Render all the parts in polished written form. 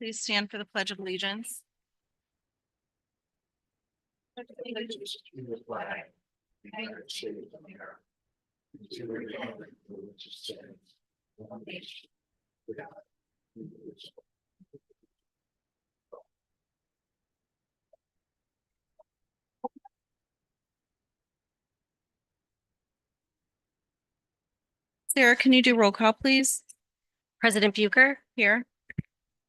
Please stand for the Pledge of Allegiance. Allegiance to the flag of the United States of America, and to the republic for which it stands, one nation, under God, indivisible. Sarah, can you do roll call, please? President Bucher, Here.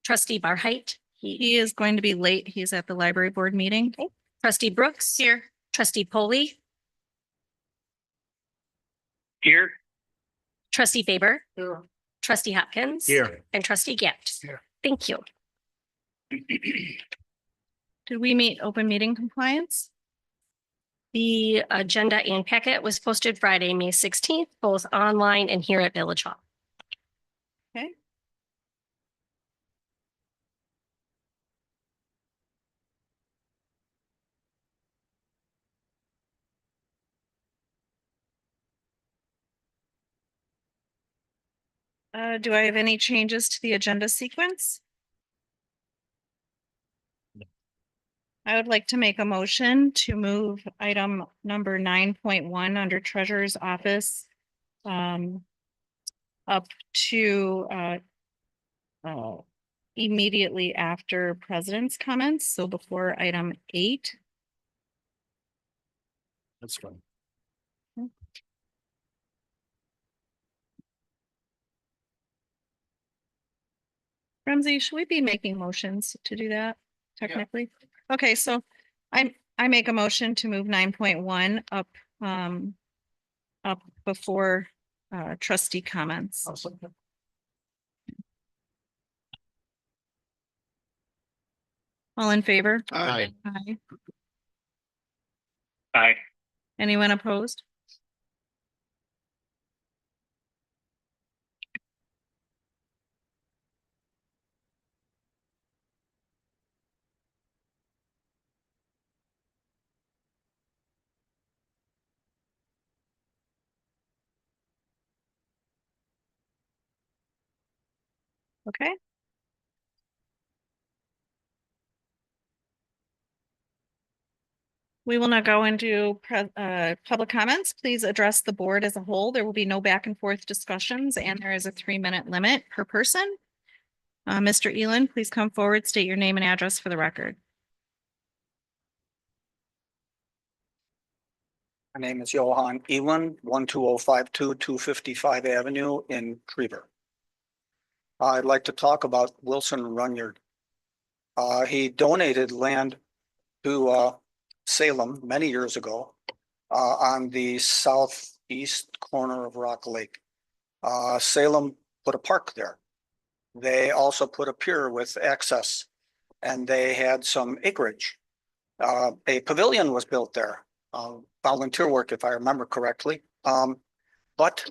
Trustee Barheit, He is going to be late. He's at the library board meeting. Trustee Brooks. Here. Trustee Polly, Here. Trustee Faber. Trustee Hopkins. Here. And Trustee Gant. Here. Thank you. Did we meet open meeting compliance? The agenda and packet was posted Friday, May 16th, both online and here at Village Hall. Okay. Do I have any changes to the agenda sequence? I would like to make a motion to move item number 9.1 under Treasurer's Office up to immediately after President's comments, so before item 8. That's fine. Ramsey, should we be making motions to do that technically? Okay, so I make a motion to move 9.1 up before trustee comments. All in favor? Aye. Aye. Aye. Anyone opposed? Okay. We will now go into public comments. Please address the board as a whole. There will be no back and forth discussions, and there is a 3-minute limit per person. Mr. Elin, please come forward, state your name and address for the record. My name is Johan Elin, 12052 255 Avenue in Trever. I'd like to talk about Wilson Runyard. He donated land to Salem many years ago on the southeast corner of Rock Lake. Salem put a park there. They also put a pier with access, and they had some acreage. A pavilion was built there, volunteer work, if I remember correctly. But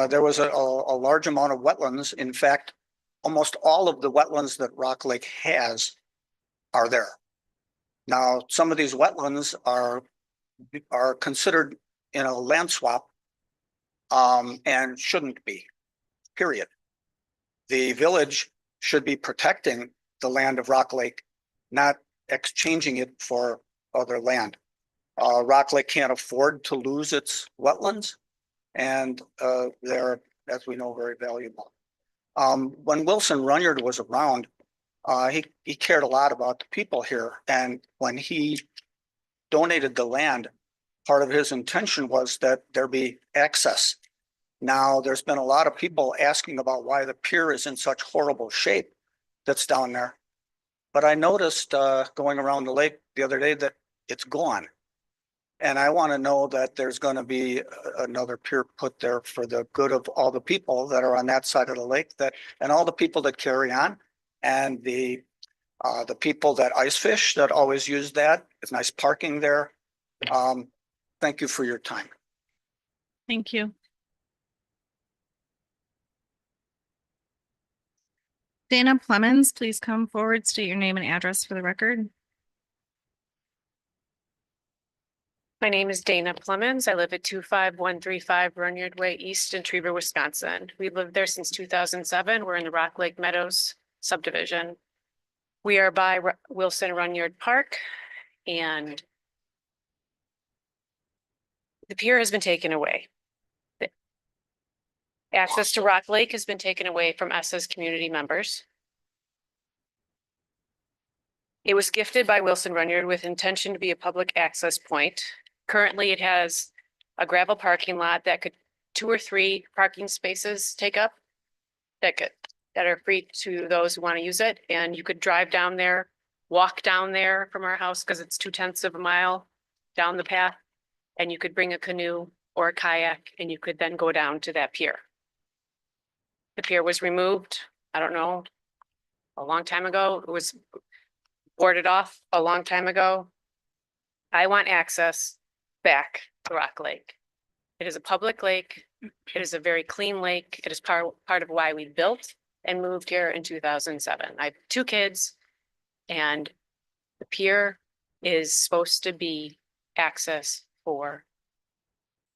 there was a large amount of wetlands. In fact, almost all of the wetlands that Rock Lake has are there. Now, some of these wetlands are considered in a land swap and shouldn't be, period. The village should be protecting the land of Rock Lake, not exchanging it for other land. Rock Lake can't afford to lose its wetlands, and they're, as we know, very valuable. When Wilson Runyard was around, he cared a lot about the people here, and when he donated the land, part of his intention was that there be access. Now, there's been a lot of people asking about why the pier is in such horrible shape that's down there. But I noticed going around the lake the other day that it's gone. And I want to know that there's going to be another pier put there for the good of all the people that are on that side of the lake, and all the people that carry on, and the people that ice fish that always use that. It's nice parking there. Thank you for your time. Thank you. Dana Clemens, please come forward, state your name and address for the record. My name is Dana Clemens. I live at 25135 Runyard Way East in Trever, Wisconsin. We've lived there since 2007. We're in the Rock Lake Meadows subdivision. We are by Wilson Runyard Park, and the pier has been taken away. The access to Rock Lake has been taken away from us as community members. It was gifted by Wilson Runyard with intention to be a public access point. Currently, it has a gravel parking lot that could 2 or 3 parking spaces take up that are free to those who want to use it. And you could drive down there, walk down there from our house because it's 2/10 of a mile down the path. And you could bring a canoe or a kayak and you could then go down to that pier. The pier was removed, I don't know, a long time ago. It was boarded off a long time ago. I want access back to Rock Lake. It is a public lake. It is a very clean lake. It is part of why we built and moved here in 2007. I have 2 kids, and the pier is supposed to be access for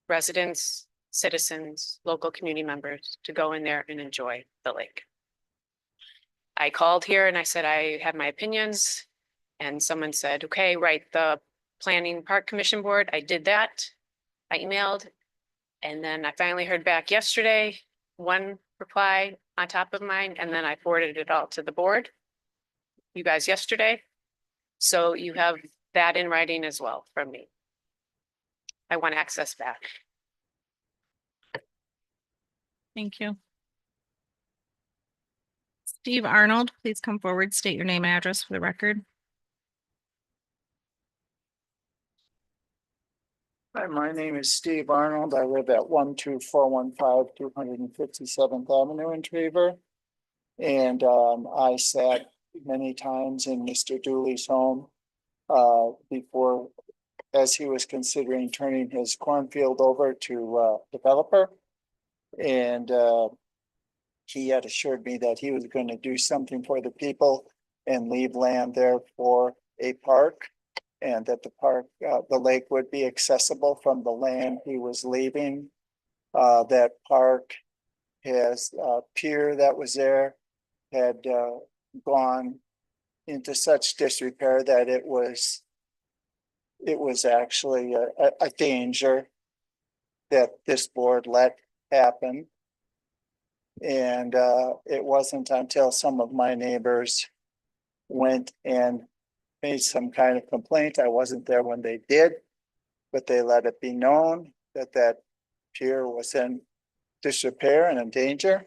residents, citizens, local community members to go in there and enjoy the lake. I called here and I said, I have my opinions. And someone said, okay, write the Planning Park Commission Board. I did that. I emailed. And then I finally heard back yesterday, 1 reply on top of mine, and then I forwarded it all to the board. You guys yesterday. So you have that in writing as well from me. I want access back. Thank you. Steve Arnold, please come forward, state your name and address for the record. Hi, my name is Steve Arnold. I live at 12415 257th Avenue in Trever. And I sat many times in Mr. Dooley's home before, as he was considering turning his cornfield over to developer. And he had assured me that he was going to do something for the people and leave land there for a park. And that the park, the lake would be accessible from the land he was leaving. That park has a pier that was there, had gone into such disrepair that it was actually a danger that this board let happen. And it wasn't until some of my neighbors went and made some kind of complaint. I wasn't there when they did, but they let it be known that that pier was in disrepair and in danger.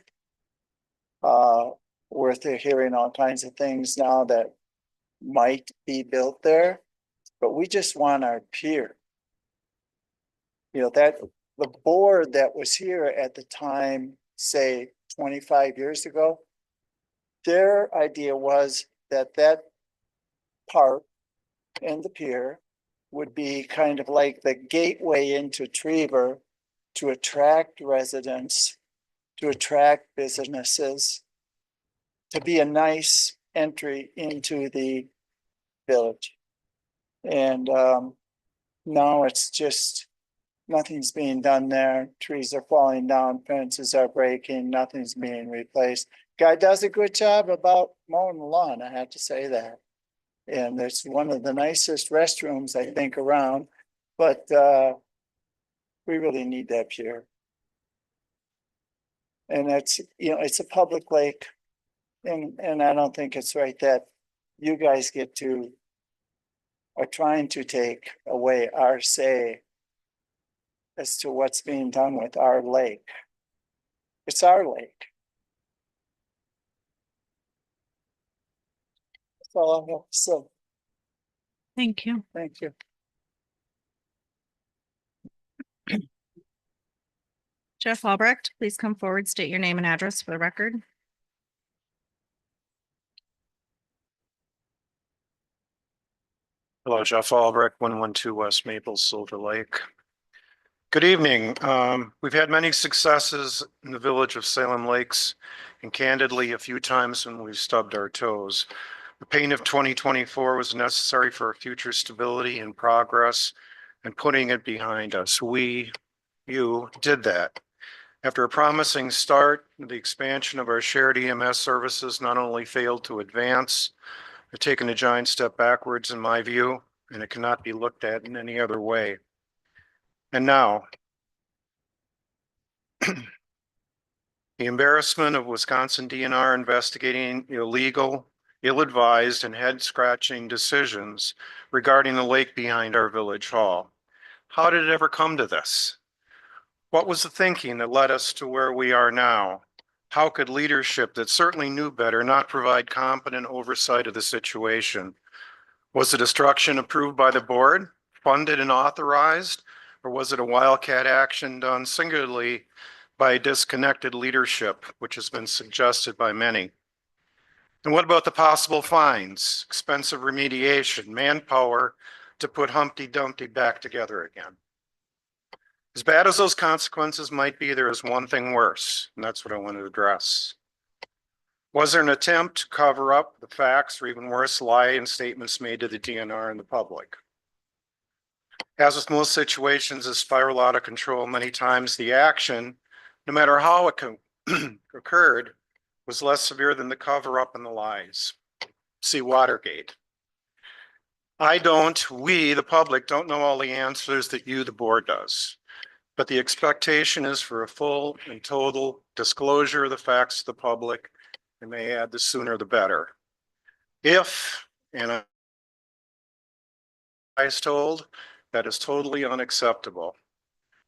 We're hearing all kinds of things now that might be built there, but we just want our pier. You know, that the board that was here at the time, say 25 years ago, their idea was that that park and the pier would be kind of like the gateway into Trever to attract residents, to attract businesses, to be a nice entry into the village. And now it's just, nothing's being done there. Trees are falling down, fences are breaking, nothing's being replaced. Guy does a good job about mowing the lawn, I have to say that. And it's one of the nicest restrooms, I think, around, but we really need that pier. And it's, you know, it's a public lake. And I don't think it's right that you guys are trying to take away our say as to what's being done with our lake. It's our lake. That's all I have to say. Thank you. Thank you. Jeff Albrecht, please come forward, state your name and address for the record. Hello, Jeff Albrecht, 112 West Maple, Silver Lake. Good evening. We've had many successes in the village of Salem Lakes, and candidly, a few times when we've stubbed our toes. The pain of 2024 was necessary for our future stability and progress, and putting it behind us. You did that. After a promising start, the expansion of our shared EMS services not only failed to advance have taken a giant step backwards in my view, and it cannot be looked at in any other way. And now, the embarrassment of Wisconsin DNR investigating illegal, ill-advised, and head-scratching decisions regarding the lake behind our village hall. How did it ever come to this? What was the thinking that led us to where we are now? How could leadership that certainly knew better not provide competent oversight of the situation? Was the destruction approved by the board, funded and authorized, or was it a wildcat action done singularly by disconnected leadership, which has been suggested by many? And what about the possible fines, expensive remediation, manpower to put Humpty Dumpty back together again? As bad as those consequences might be, there is one thing worse, and that's what I want to address. Was there an attempt to cover up the facts, or even worse, lie in statements made to the DNR and the public? As with most situations that spiral out of control, many times the action, no matter how it occurred, was less severe than the cover up and the lies. See Watergate. We, the public, don't know all the answers that you, the board, does. But the expectation is for a full and total disclosure of the facts to the public, and may add the sooner the better. If, and I was told, that is totally unacceptable.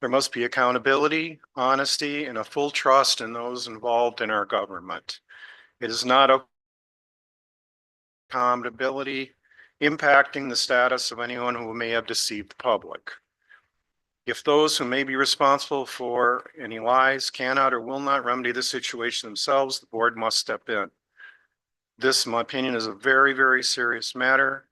There must be accountability, honesty, and a full trust in those involved in our government. It is not accountability impacting the status of anyone who may have deceived the public. If those who may be responsible for any lies cannot or will not remedy the situation themselves, the board must step in. This, in my opinion, is a very, very serious matter.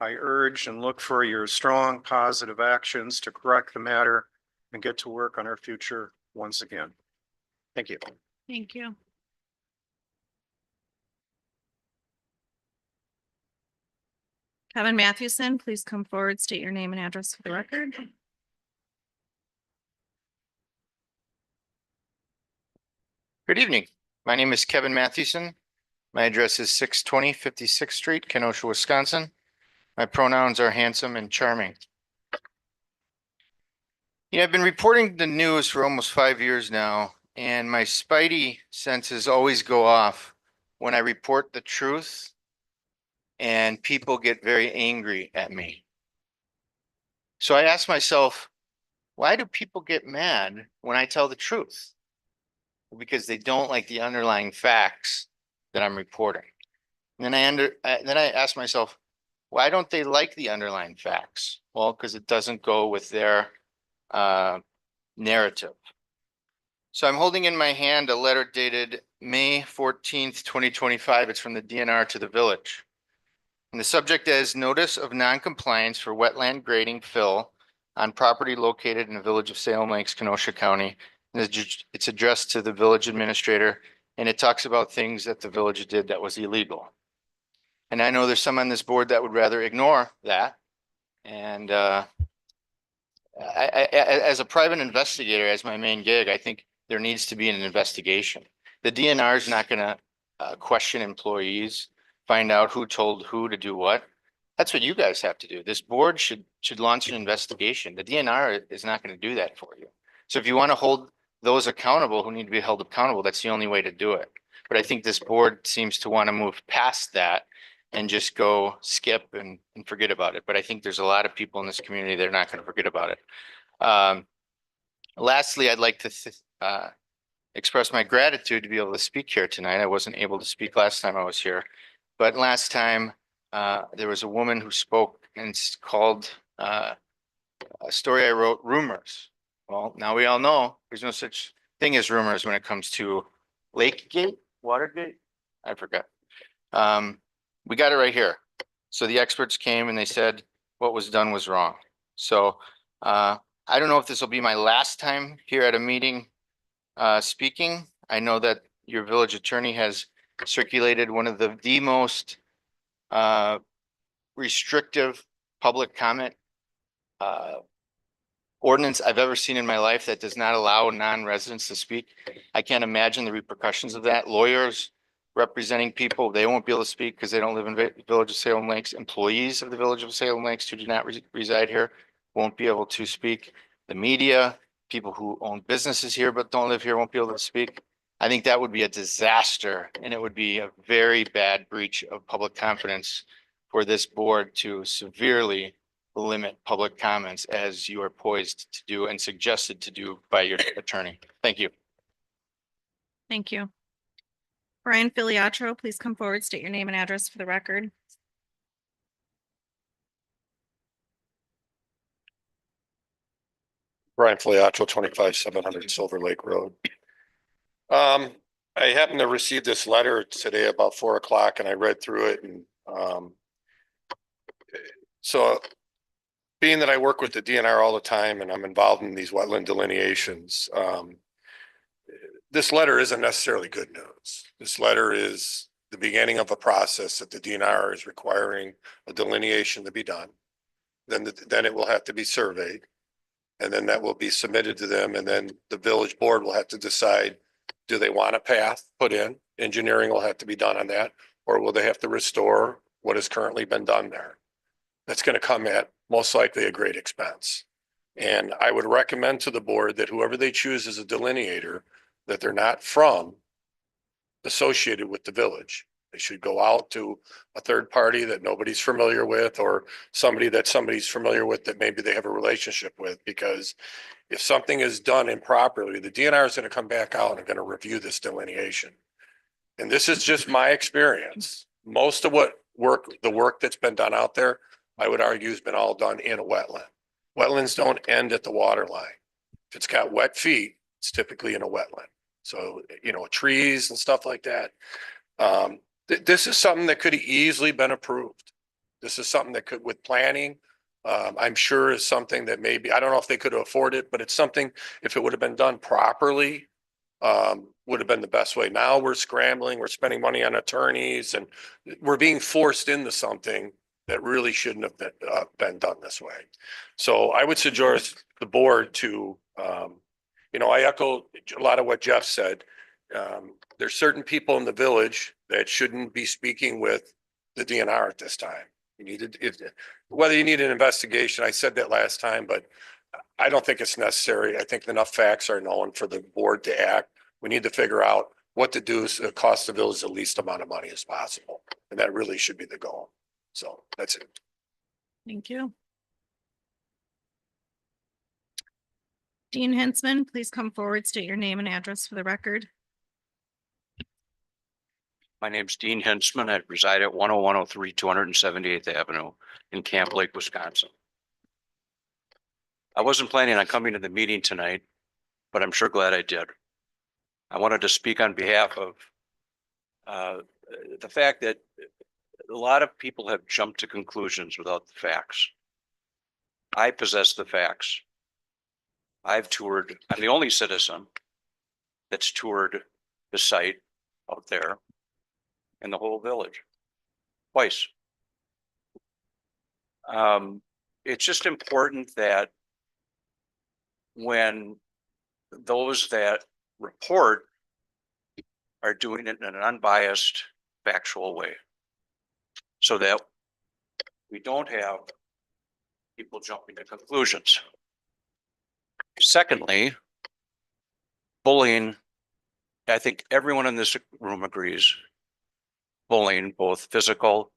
I urge and look for your strong, positive actions to correct the matter and get to work on our future once again. Thank you. Thank you. Kevin Mathewson, please come forward, state your name and address for the record. Good evening. My name is Kevin Mathewson. My address is 620 56th Street, Kenosha, Wisconsin. My pronouns are handsome and charming. I've been reporting the news for almost 5 years now, and my spidey senses always go off when I report the truth, and people get very angry at me. So I ask myself, why do people get mad when I tell the truth? Because they don't like the underlying facts that I'm reporting. And then I ask myself, why don't they like the underlying facts? Well, because it doesn't go with their narrative. So I'm holding in my hand a letter dated May 14th, 2025. It's from the DNR to the village. And the subject is notice of noncompliance for wetland grading fill on property located in the village of Salem Lakes, Kenosha County. And it's addressed to the village administrator, and it talks about things that the village did that was illegal. And I know there's some on this board that would rather ignore that. And as a private investigator, as my main gig, I think there needs to be an investigation. The DNR is not going to question employees, find out who told who to do what. That's what you guys have to do. This board should launch an investigation. The DNR is not going to do that for you. So if you want to hold those accountable who need to be held accountable, that's the only way to do it. But I think this board seems to want to move past that and just go skip and forget about it. But I think there's a lot of people in this community that are not going to forget about it. Lastly, I'd like to express my gratitude to be able to speak here tonight. I wasn't able to speak last time I was here, but last time there was a woman who spoke and called a story I wrote rumors. Well, now we all know there's no such thing as rumors when it comes to Lakegate, Watergate. I forgot. We got it right here. So the experts came and they said what was done was wrong. So I don't know if this will be my last time here at a meeting speaking. I know that your village attorney has circulated one of the most restrictive public comment ordinance I've ever seen in my life that does not allow non-residents to speak. I can't imagine the repercussions of that. Lawyers representing people. They won't be able to speak because they don't live in Village of Salem Lakes. Employees of the Village of Salem Lakes who do not reside here won't be able to speak. The media, people who own businesses here but don't live here won't be able to speak. I think that would be a disaster, and it would be a very bad breach of public confidence for this board to severely limit public comments as you are poised to do and suggested to do by your attorney. Thank you. Thank you. Brian Filiatro, please come forward, state your name and address for the record. Brian Filiatro, 25,700 Silver Lake Road. I happened to receive this letter today about 4 o'clock, and I read through it, and so being that I work with the DNR all the time and I'm involved in these wetland delineations, this letter isn't necessarily good news. This letter is the beginning of a process that the DNR is requiring a delineation to be done. Then it will have to be surveyed, and then that will be submitted to them, and then the village board will have to decide, do they want a path put in? Engineering will have to be done on that, or will they have to restore what has currently been done there? That's going to come at most likely a great expense. And I would recommend to the board that whoever they choose as a delineator, that they're not from associated with the village. They should go out to a third party that nobody's familiar with, or somebody that somebody's familiar with that maybe they have a relationship with, because if something is done improperly, the DNR is going to come back out and going to review this delineation. And this is just my experience. Most of the work that's been done out there, I would argue, has been all done in a wetland. Wetlands don't end at the water line. If it's got wet feet, it's typically in a wetland. So, trees and stuff like that. This is something that could have easily been approved. This is something that could, with planning, I'm sure is something that maybe, I don't know if they could afford it, but it's something, if it would have been done properly, would have been the best way. Now we're scrambling, we're spending money on attorneys, and we're being forced into something that really shouldn't have been done this way. So I would suggest the board to, I echo a lot of what Jeff said. There's certain people in the village that shouldn't be speaking with the DNR at this time. Whether you need an investigation, I said that last time, but I don't think it's necessary. I think enough facts are known for the board to act. We need to figure out what to do so it costs the village the least amount of money as possible. And that really should be the goal. So that's it. Thank you. Dean Hensman, please come forward, state your name and address for the record. My name's Dean Hensman. I reside at 10103 278th Avenue in Camp Lake, Wisconsin. I wasn't planning on coming to the meeting tonight, but I'm sure glad I did. I wanted to speak on behalf of the fact that a lot of people have jumped to conclusions without the facts. I possess the facts. I've toured, I'm the only citizen that's toured the site out there in the whole village twice. It's just important that when those that report are doing it in an unbiased, factual way, so that we don't have people jumping to conclusions. Secondly, bullying, I think everyone in this room agrees, bullying, both physical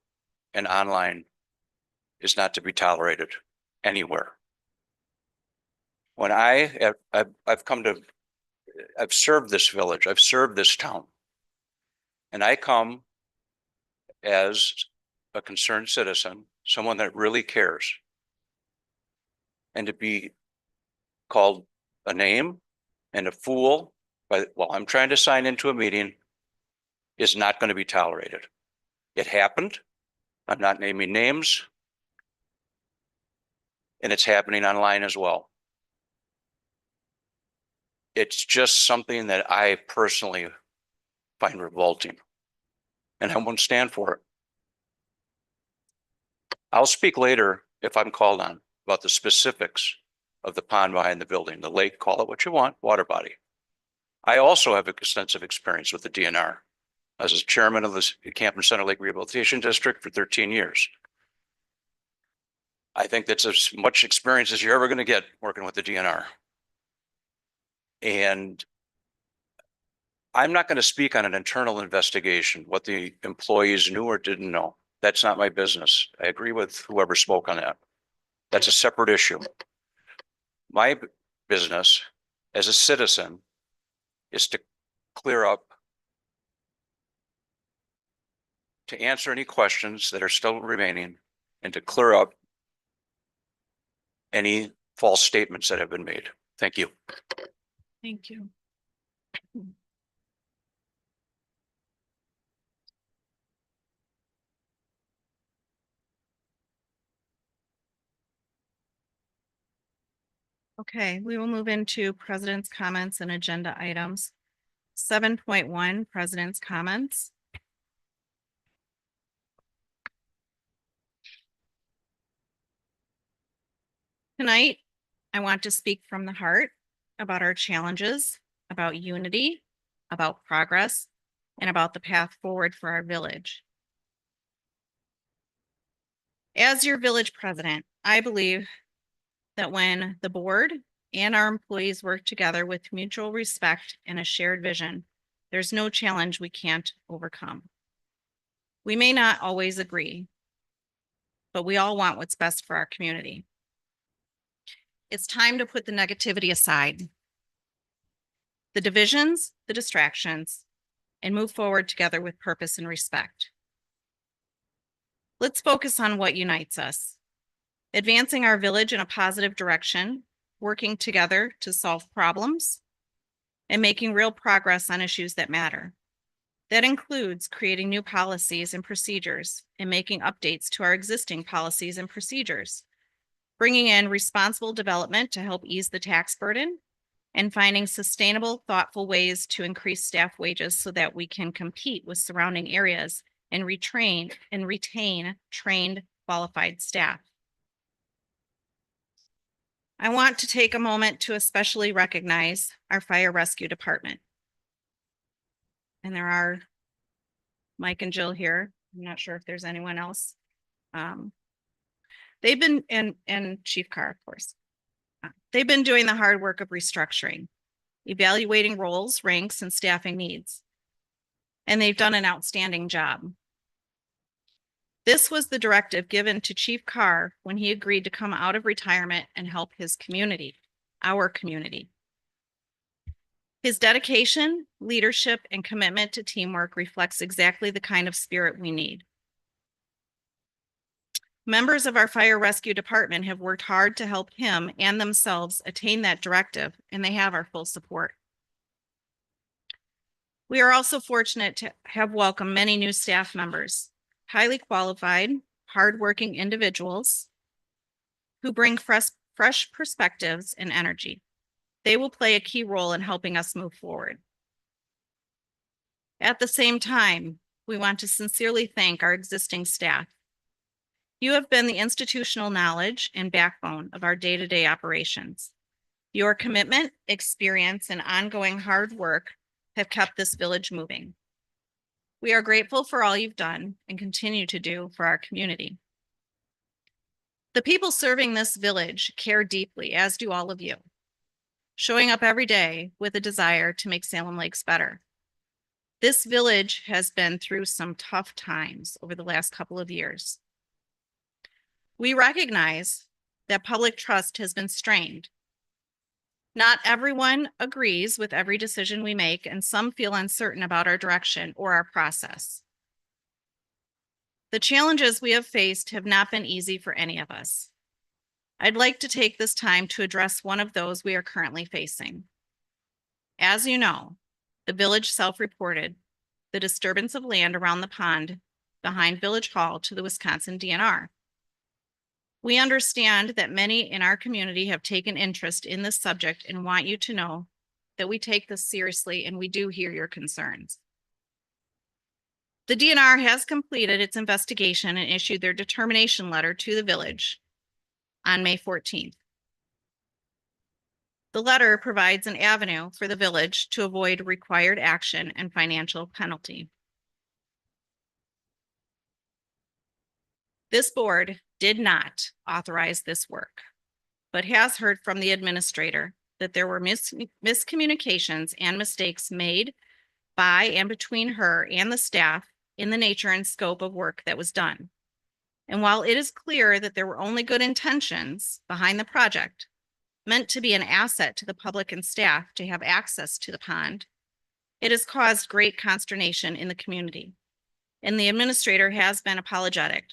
and online, is not to be tolerated anywhere. When I've served this village, I've served this town, and I come as a concerned citizen, someone that really cares, and to be called a name and a fool while I'm trying to sign into a meeting is not going to be tolerated. It happened. I'm not naming names. And it's happening online as well. It's just something that I personally find revolting, and I won't stand for it. I'll speak later if I'm called on about the specifics of the pond behind the building, the lake, call it what you want, water body. I also have extensive experience with the DNR. I was chairman of the Camden Center Lake Rehabilitation District for 13 years. I think that's as much experience as you're ever going to get working with the DNR. And I'm not going to speak on an internal investigation, what the employees knew or didn't know. That's not my business. I agree with whoever spoke on that. That's a separate issue. My business as a citizen is to clear up, to answer any questions that are still remaining, and to clear up any false statements that have been made. Thank you. Thank you. Okay, we will move into president's comments and agenda items. 7.1, president's comments. Tonight, I want to speak from the heart about our challenges, about unity, about progress, and about the path forward for our village. As your village president, I believe that when the board and our employees work together with mutual respect and a shared vision, there's no challenge we can't overcome. We may not always agree, but we all want what's best for our community. It's time to put the negativity aside, the divisions, the distractions, and move forward together with purpose and respect. Let's focus on what unites us. Advancing our village in a positive direction, working together to solve problems, and making real progress on issues that matter. That includes creating new policies and procedures and making updates to our existing policies and procedures, bringing in responsible development to help ease the tax burden, and finding sustainable, thoughtful ways to increase staff wages so that we can compete with surrounding areas and retain trained, qualified staff. I want to take a moment to especially recognize our fire rescue department. And there are Mike and Jill here. I'm not sure if there's anyone else. They've been, and Chief Carr, of course. They've been doing the hard work of restructuring, evaluating roles, ranks, and staffing needs. And they've done an outstanding job. This was the directive given to Chief Carr when he agreed to come out of retirement and help his community, our community. His dedication, leadership, and commitment to teamwork reflects exactly the kind of spirit we need. Members of our fire rescue department have worked hard to help him and themselves attain that directive, and they have our full support. We are also fortunate to have welcomed many new staff members, highly qualified, hardworking individuals who bring fresh perspectives and energy. They will play a key role in helping us move forward. At the same time, we want to sincerely thank our existing staff. You have been the institutional knowledge and backbone of our day-to-day operations. Your commitment, experience, and ongoing hard work have kept this village moving. We are grateful for all you've done and continue to do for our community. The people serving this village care deeply, as do all of you, showing up every day with a desire to make Salem Lakes better. This village has been through some tough times over the last couple of years. We recognize that public trust has been strained. Not everyone agrees with every decision we make, and some feel uncertain about our direction or our process. The challenges we have faced have not been easy for any of us. I'd like to take this time to address one of those we are currently facing. As you know, the village self-reported the disturbance of land around the pond behind Village Hall to the Wisconsin DNR. We understand that many in our community have taken interest in this subject and want you to know that we take this seriously and we do hear your concerns. The DNR has completed its investigation and issued their determination letter to the village on May 14th. The letter provides an avenue for the village to avoid required action and financial penalty. This board did not authorize this work, but has heard from the administrator that there were miscommunications and mistakes made by and between her and the staff in the nature and scope of work that was done. And while it is clear that there were only good intentions behind the project, meant to be an asset to the public and staff to have access to the pond, it has caused great consternation in the community, and the administrator has been apologetic.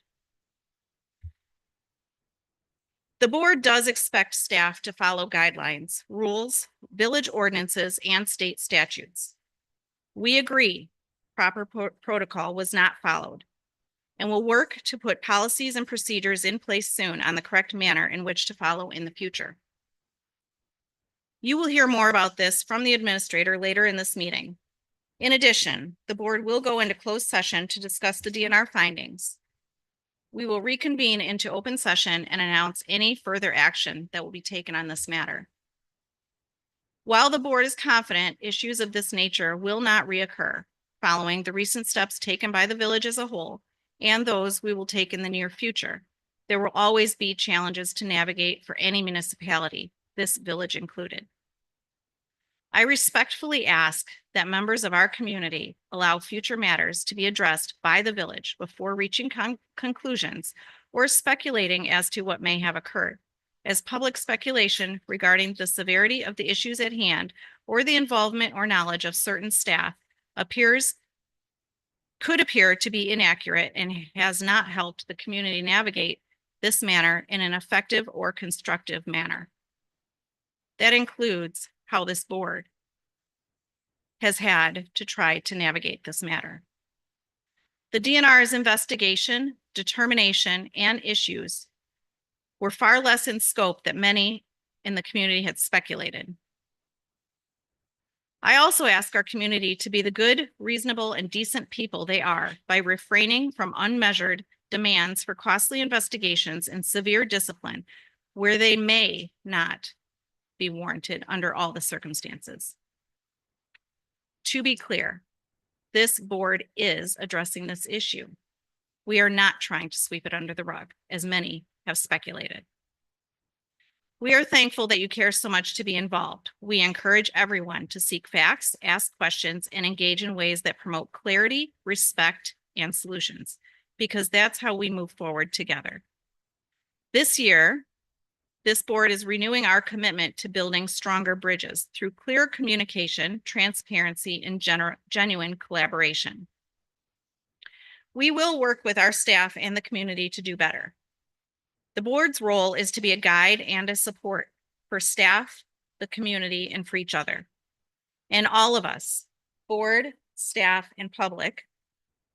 The board does expect staff to follow guidelines, rules, village ordinances, and state statutes. We agree proper protocol was not followed and will work to put policies and procedures in place soon on the correct manner in which to follow in the future. You will hear more about this from the administrator later in this meeting. In addition, the board will go into closed session to discuss the DNR findings. We will reconvene into open session and announce any further action that will be taken on this matter. While the board is confident issues of this nature will not reoccur following the recent steps taken by the village as a whole and those we will take in the near future, there will always be challenges to navigate for any municipality, this village included. I respectfully ask that members of our community allow future matters to be addressed by the village before reaching conclusions or speculating as to what may have occurred, as public speculation regarding the severity of the issues at hand or the involvement or knowledge of certain staff could appear to be inaccurate and has not helped the community navigate this matter in an effective or constructive manner. That includes how this board has had to try to navigate this matter. The DNR's investigation, determination, and issues were far less in scope than many in the community had speculated. I also ask our community to be the good, reasonable, and decent people they are by refraining from unmeasured demands for costly investigations and severe discipline where they may not be warranted under all the circumstances. To be clear, this board is addressing this issue. We are not trying to sweep it under the rug, as many have speculated. We are thankful that you care so much to be involved. We encourage everyone to seek facts, ask questions, and engage in ways that promote clarity, respect, and solutions, because that's how we move forward together. This year, this board is renewing our commitment to building stronger bridges through clear communication, transparency, and genuine collaboration. We will work with our staff and the community to do better. The board's role is to be a guide and a support for staff, the community, and for each other. And all of us, board, staff, and public,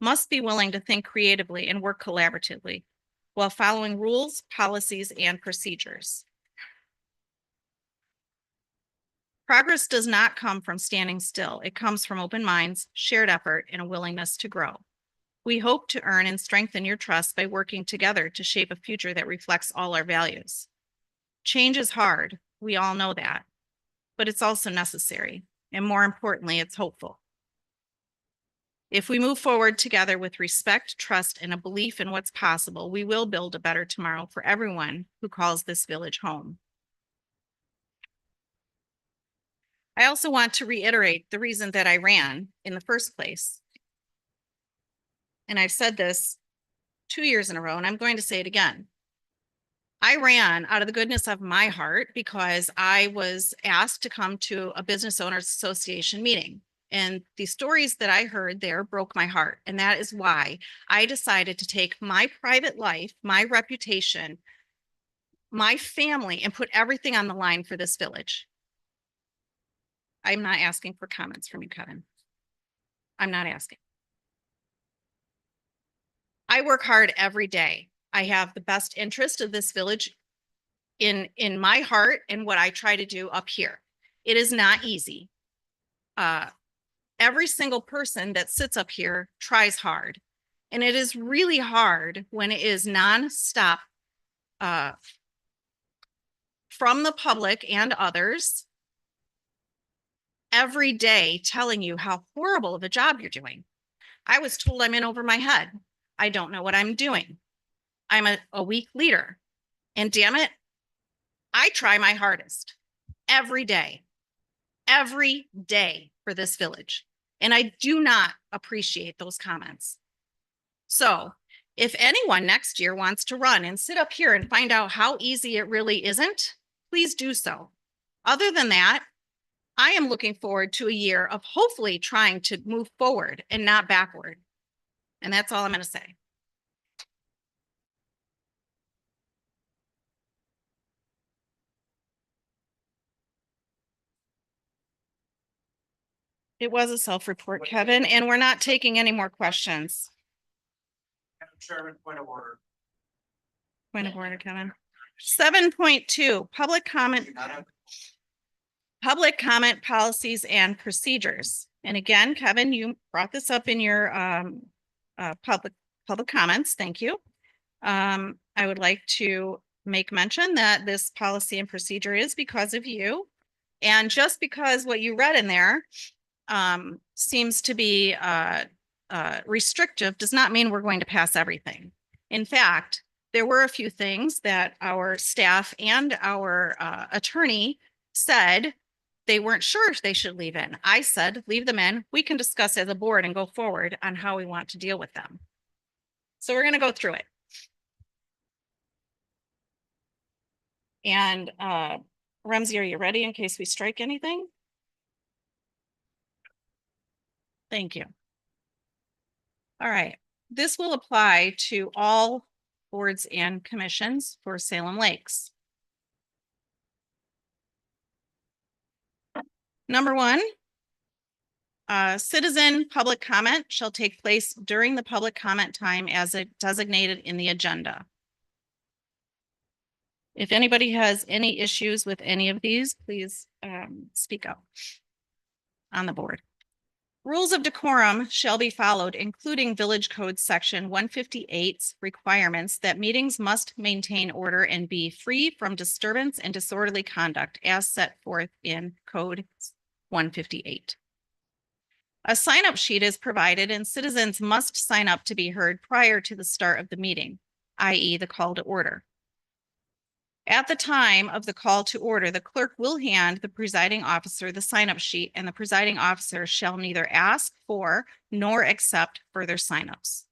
must be willing to think creatively and work collaboratively while following rules, policies, and procedures. Progress does not come from standing still. It comes from open minds, shared effort, and a willingness to grow. We hope to earn and strengthen your trust by working together to shape a future that reflects all our values. Change is hard, we all know that, but it's also necessary, and more importantly, it's hopeful. If we move forward together with respect, trust, and a belief in what's possible, we will build a better tomorrow for everyone who calls this village home. I also want to reiterate the reason that I ran in the first place. And I've said this 2 years in a row, and I'm going to say it again. I ran out of the goodness of my heart because I was asked to come to a business owners association meeting. And the stories that I heard there broke my heart. And that is why I decided to take my private life, my reputation, my family, and put everything on the line for this village. I'm not asking for comments from you, Kevin. I'm not asking. I work hard every day. I have the best interest of this village in my heart and what I try to do up here. It is not easy. Every single person that sits up here tries hard. And it is really hard when it is nonstop from the public and others every day telling you how horrible of a job you're doing. I was told I'm in over my head. I don't know what I'm doing. I'm a weak leader. And damn it, I try my hardest every day for this village. And I do not appreciate those comments. So if anyone next year wants to run and sit up here and find out how easy it really isn't, please do so. Other than that, I am looking forward to a year of hopefully trying to move forward and not backward. And that's all I'm going to say. It was a self-report, Kevin, and we're not taking any more questions. Madam Chairman, point of order. Point of order, Kevin. 7.2, public comment policies and procedures. And again, Kevin, you brought this up in your public comments. Thank you. I would like to make mention that this policy and procedure is because of you. And just because what you read in there seems to be restrictive does not mean we're going to pass everything. In fact, there were a few things that our staff and our attorney said they weren't sure if they should leave in. I said, leave them in. We can discuss as a board and go forward on how we want to deal with them. So we're going to go through it. And Ramsey, are you ready in case we strike anything? Thank you. All right. This will apply to all boards and commissions for Salem Lakes. Number one, citizen public comment shall take place during the public comment time as designated in the agenda. If anybody has any issues with any of these, please speak up on the board. Rules of decorum shall be followed, including Village Code Section 158's requirements that meetings must maintain order and be free from disturbance and disorderly conduct as set forth in Code 158. A sign-up sheet is provided and citizens must sign up to be heard prior to the start of the meeting, i.e. the call to order. At the time of the call to order, the clerk will hand the presiding officer the sign-up sheet, and the presiding officer shall neither ask for nor accept further sign-ups.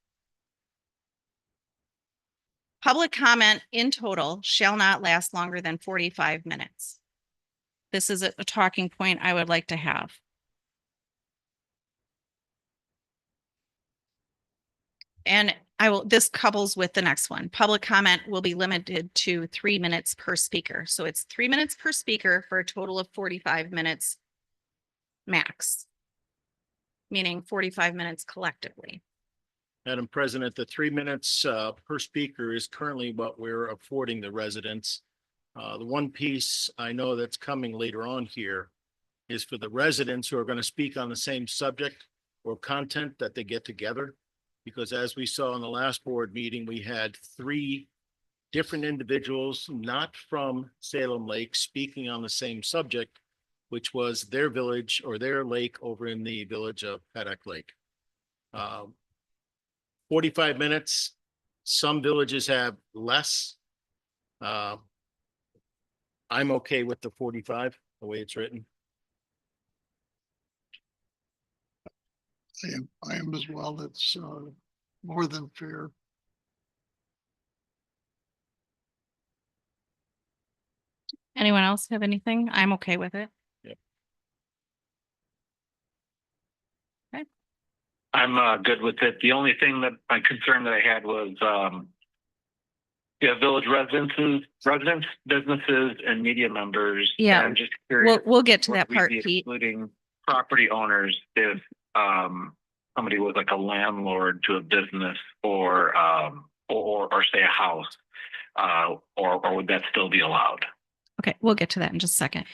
Public comment in total shall not last longer than 45 minutes. This is a talking point I would like to have. And this couples with the next one. Public comment will be limited to 3 minutes per speaker. So it's 3 minutes per speaker for a total of 45 minutes max, meaning 45 minutes collectively. Madam President, the 3 minutes per speaker is currently what we're affording the residents. The one piece I know that's coming later on here is for the residents who are going to speak on the same subject or content that they get together. Because as we saw in the last board meeting, we had 3 different individuals, not from Salem Lake, speaking on the same subject, which was their village or their lake over in the village of Paddock Lake. 45 minutes. Some villages have less. I'm okay with the 45, the way it's written. I am as well. It's more than fair. Anyone else have anything? I'm okay with it. Yep. Okay. I'm good with it. The only thing that my concern that I had was village residents, businesses, and media members. Yeah. And I'm just curious. We'll get to would that we part, be Pete. excluding property owners if somebody was like a landlord to a business or say a house, or would that still be allowed? Okay, we'll get to that in just a second.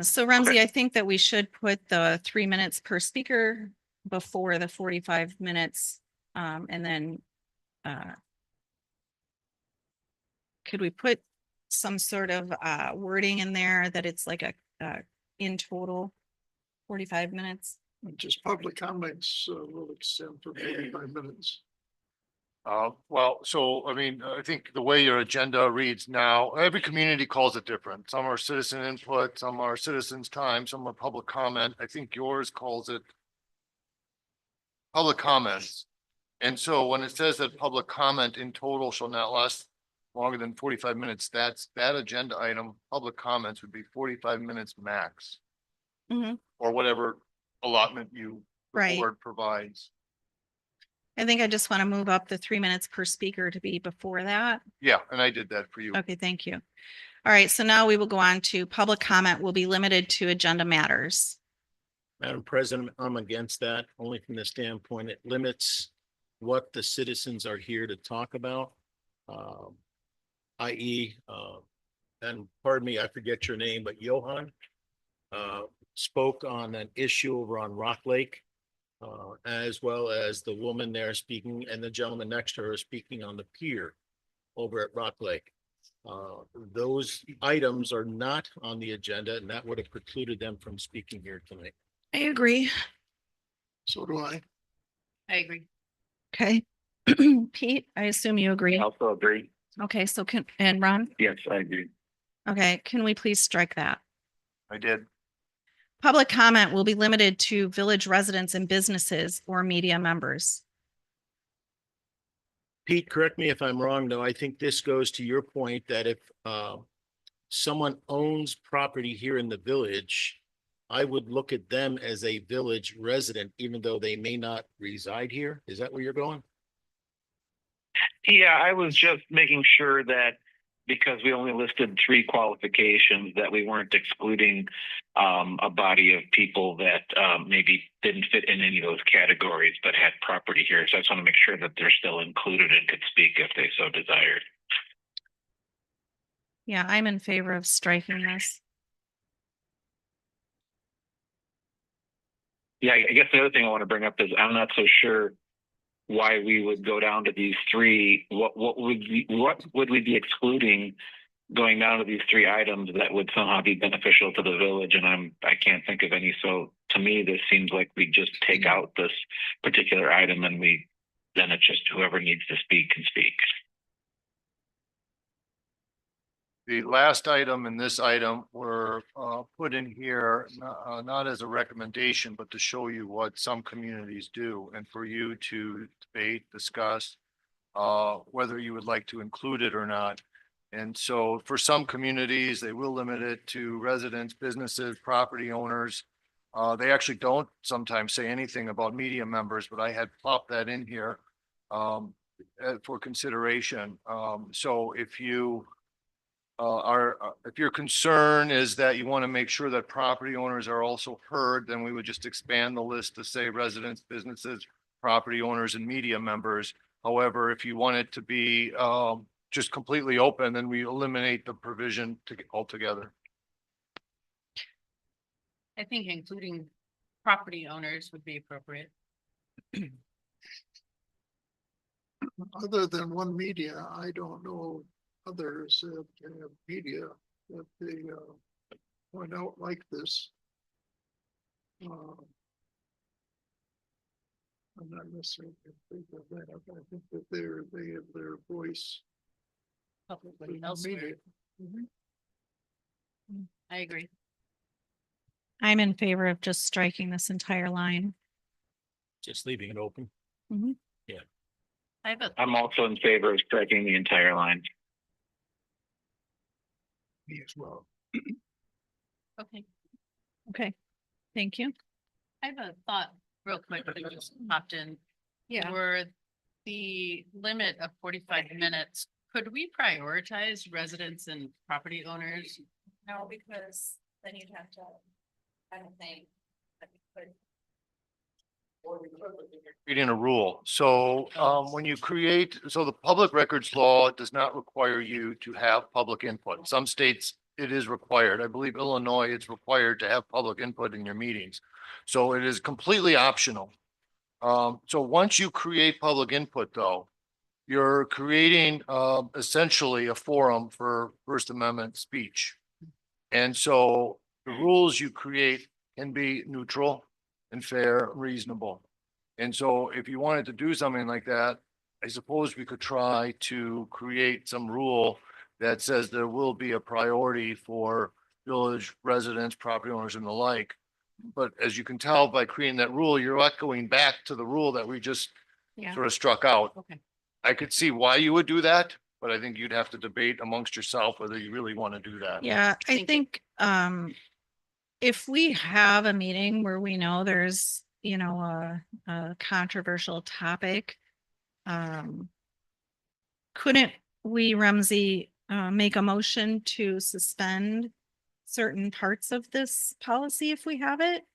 So Ramsey, Okay. I think that we should put the 3 minutes per speaker before the 45 minutes. And then could we put some sort of wording in there that it's like a in total 45 minutes? Just public comments will extend for 45 minutes. Well, so I mean, I think the way your agenda reads now, every community calls it different. Some are citizen input, some are citizens' time, some are public comment. I think yours calls it public comments. And so when it says that public comment in total shall not last longer than 45 minutes, that's that agenda item, public comments would be 45 minutes max. Mhm. Or whatever allotment the Right. board provides. I think I just want to move up the 3 minutes per speaker to be before that. Yeah, and I did that for you. Okay, thank you. All right, so now we will go on to public comment will be limited to agenda matters. Madam President, I'm against that only from the standpoint it limits what the citizens are here to talk about. I.e., and pardon me, I forget your name, but Johan spoke on an issue over on Rock Lake, as well as the woman there speaking and the gentleman next to her speaking on the pier over at Rock Lake. Those items are not on the agenda, and that would have precluded them from speaking here tonight. I agree. So do I. I agree. Okay. Pete, I assume you agree. Also agree. Okay, and Ron? Yes, I agree. Okay, can we please strike that? I did. Public comment will be limited to village residents and businesses or media members. Pete, correct me if I'm wrong, though. I think this goes to your point that if someone owns property here in the village, I would look at them as a village resident, even though they may not reside here. Is that where you're going? Yeah, I was just making sure that because we only listed 3 qualifications, that we weren't excluding a body of people that maybe didn't fit in any of those categories, but had property here. So I just want to make sure that they're still included and could speak if they so desired. Yeah, I'm in favor of striking this. Yeah, I guess the other thing I want to bring up is I'm not so sure why we would go down to these 3. What would we be excluding going down to these 3 items that would somehow be beneficial to the village? And I can't think of any. So to me, this seems like we just take out this particular item and then it's just whoever needs to speak can speak. The last item and this item were put in here, not as a recommendation, but to show you what some communities do and for you to debate, discuss whether you would like to include it or not. And so for some communities, they will limit it to residents, businesses, property owners. They actually don't sometimes say anything about media members, but I had plopped that in here for consideration. So if your concern is that you want to make sure that property owners are also heard, then we would just expand the list to say residents, businesses, property owners, and media members. However, if you want it to be just completely open, then we eliminate the provision altogether. I think including property owners would be appropriate. Other than one media, I don't know others that have media that they point out like this. I'm not necessarily in favor of that. I think that they have their voice. Publicly in elsewhere. media. I agree. I'm in favor of just striking this entire line. Just leaving it open. I'm also in favor of striking the entire line. Me as well. Okay. Okay, thank you. I have a thought real quick that just popped in. Yeah. For the limit of 45 minutes, could we prioritize residents and property owners? No, because then you'd have to, I don't think. Creating a rule. So when you create, so the public records law does not require you to have public input. Some states it is required. I believe Illinois, it's required to have public input in your meetings. So it is completely optional. So once you create public input though, you're creating essentially a forum for First Amendment speech. And so the rules you create can be neutral and fair, reasonable. And so if you wanted to do something like that, I suppose we could try to create some rule that says there will be a priority for village residents, property owners and the like. But as you can tell by creating that rule, you're not going back to the rule that we just Yeah. sort of struck out. Okay. I could see why you would do that, but I think you'd have to debate amongst yourself whether you really want to do that. Yeah, I Thank you. think, if we have a meeting where we know there's, you know, a controversial topic, couldn't we, Ramsey, make a motion to suspend certain parts of this policy if we have it?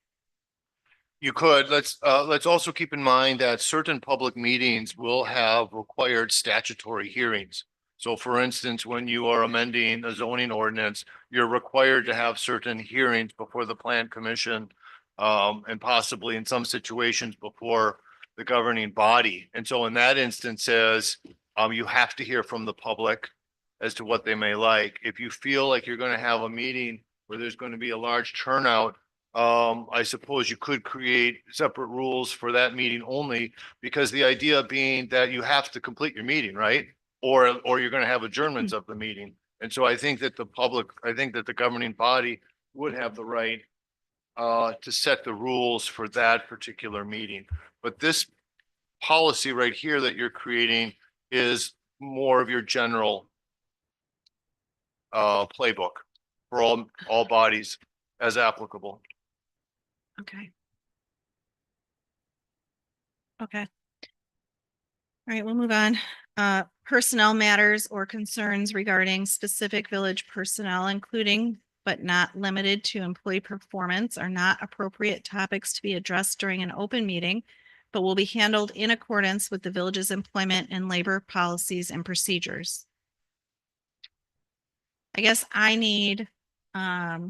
You could, let's also keep in mind that certain public meetings will have required statutory hearings. So for instance, when you are amending a zoning ordinance, you're required to have certain hearings before the plan commission. And possibly in some situations before the governing body. And so in that instances, you have to hear from the public as to what they may like. If you feel like you're going to have a meeting where there's going to be a large turnout, I suppose you could create separate rules for that meeting only, because the idea being that you have to complete your meeting, right? Or you're going to have adjournments of the meeting. And so I think that the governing body would have the right to set the rules for that particular meeting. But this policy right here that you're creating is more of your general playbook for all bodies as applicable. Okay. Okay. All right, we'll move on. Personnel matters or concerns regarding specific village personnel, including but not limited to employee performance, are not appropriate topics to be addressed during an open meeting, but will be handled in accordance with the village's employment and labor policies and procedures. I guess I need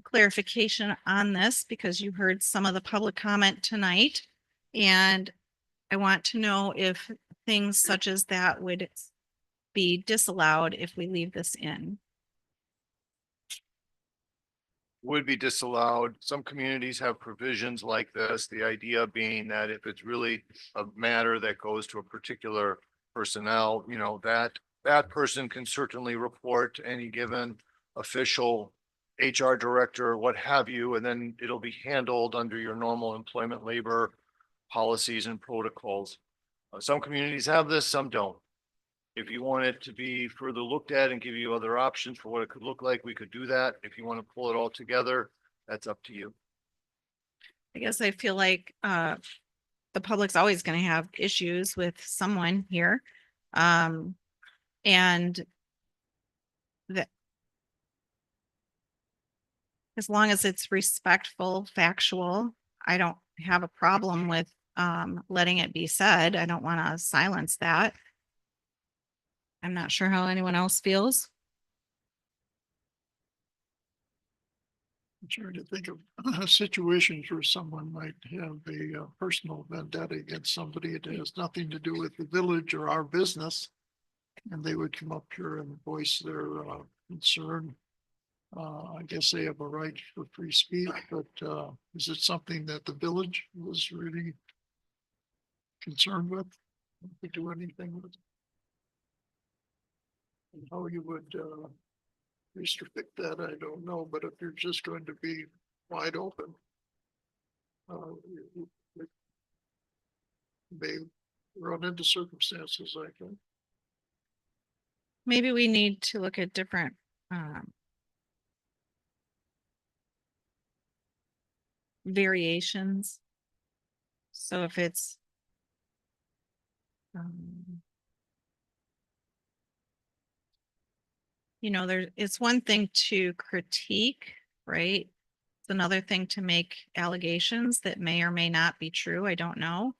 clarification on this because you heard some of the public comment tonight. And I want to know if things such as that would be disallowed if we leave this in. Would be disallowed. Some communities have provisions like this. The idea being that if it's really a matter that goes to a particular personnel, you know, that person can certainly report to any given official, HR director, what have you, and then it'll be handled under your normal employment labor policies and protocols. Some communities have this, some don't. If you want it to be further looked at and give you other options for what it could look like, we could do that. If you want to pull it all together, that's up to you. I guess I feel like the public's always going to have issues with someone here. And that as long as it's respectful, factual, I don't have a problem with letting it be said. I don't want to silence that. I'm not sure how anyone else feels. I'm trying to think of situations where someone might have a personal vendetta against somebody. It has nothing to do with the village or our business. And they would come up here and voice their concern. I guess they have a right for free speech, but is it something that the village was really concerned with? To do anything with? And how you would restrict that, I don't know, but if you're just going to be wide open. You may run into circumstances like that. Maybe we need to look at different variations. So if it's you know, it's one thing to critique, right? It's another thing to make allegations that may or may not be true. I don't know.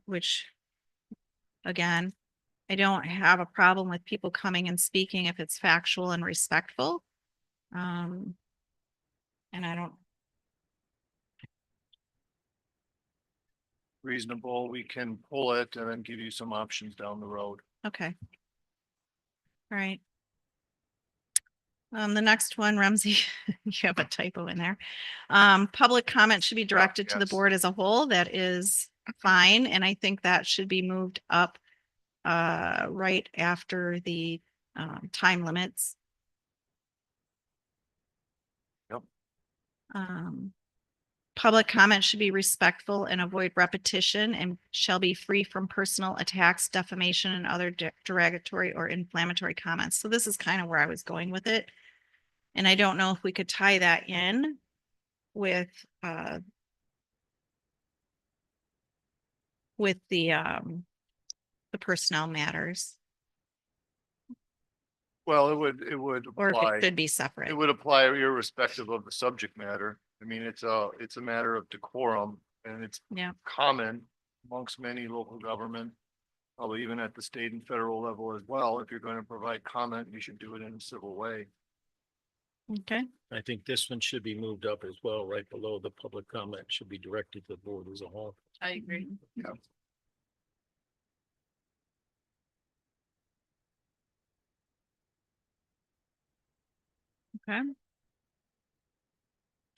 Which, again, I don't have a problem with people coming and speaking if it's factual and respectful. And I don't. Reasonable, we can pull it and then give you some options down the road. Okay. All right. The next one, Ramsey, you have a typo in there. Public comment should be directed to the yes. board as a whole. That is fine. And I think that should be moved up right after the time limits. Yep. Public comment should be respectful and avoid repetition and shall be free from personal attacks, defamation, and other derogatory or inflammatory comments. So this is kind of where I was going with it. And I don't know if we could tie that in with the personnel matters, Well, it would or if apply, it should be separate. it would apply irrespective of the subject matter. I mean, it's a matter of decorum and it's Yeah. common amongst many local government, probably even at the state and federal level as well. If you're going to provide comment, you should do it in a civil way. Okay. I think this one should be moved up as well, right below the public comment should be directed to the board as a whole. I agree. Yeah. Okay.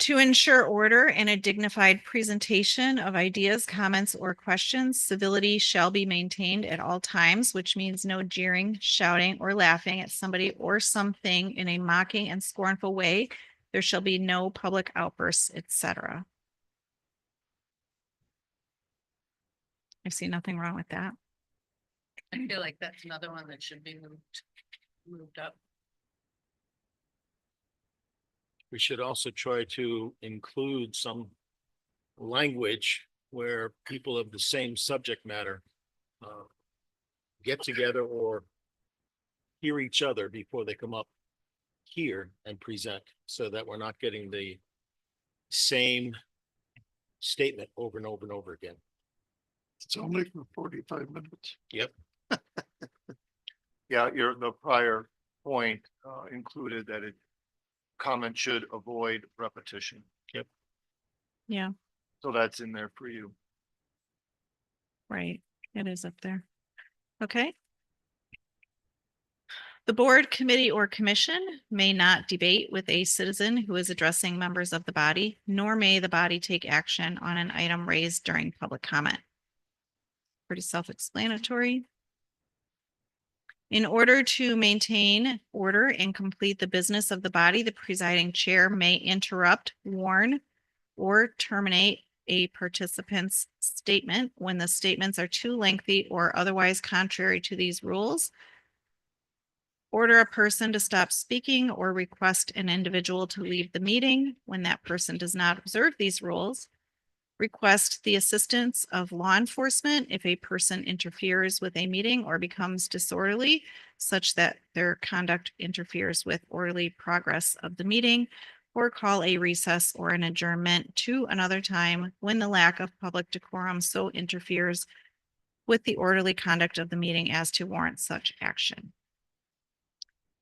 To ensure order and a dignified presentation of ideas, comments, or questions, civility shall be maintained at all times, which means no jeering, shouting, or laughing at somebody or something in a mocking and scornful way. There shall be no public outbursts, etc. I see nothing wrong with that. I feel like that's another one that should be moved up. We should also try to include some language where people of the same subject matter get together or hear each other before they come up here and present, so that we're not getting the same statement over and over and over again. It's only for 45 minutes. Yep. Yeah, the prior point included that comment should avoid repetition. Yep. Yeah, So that's in there for you. right. It is up there. Okay. The board, committee, or commission may not debate with a citizen who is addressing members of the body, nor may the body take action on an item raised during public comment. Pretty self-explanatory. In order to maintain order and complete the business of the body, the presiding chair may interrupt, warn, or terminate a participant's statement when the statements are too lengthy or otherwise contrary to these rules. Order a person to stop speaking or request an individual to leave the meeting when that person does not observe these rules. Request the assistance of law enforcement if a person interferes with a meeting or becomes disorderly, such that their conduct interferes with orderly progress of the meeting, or call a recess or an adjournment to another time when the lack of public decorum so interferes with the orderly conduct of the meeting as to warrant such action.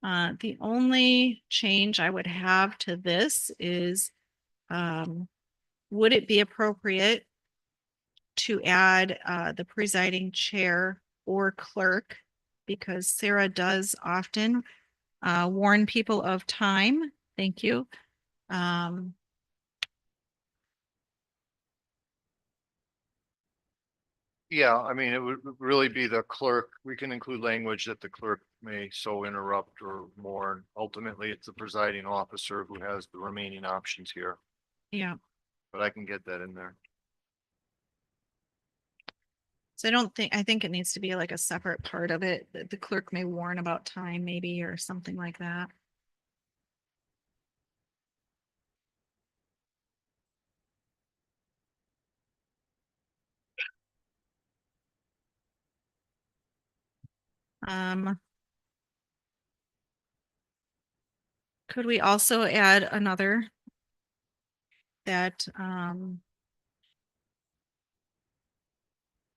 The only change I would have to this is, would it be appropriate to add the presiding chair or clerk? Because Sarah does often warn people of time. Thank you. Yeah, I mean, it would really be the clerk. We can include language that the clerk may so interrupt or warn. Ultimately, it's the presiding officer who has the remaining options here, Yeah. but I can get that in there. So I think it needs to be like a separate part of it. The clerk may warn about time maybe, or something like that. Could we also add another that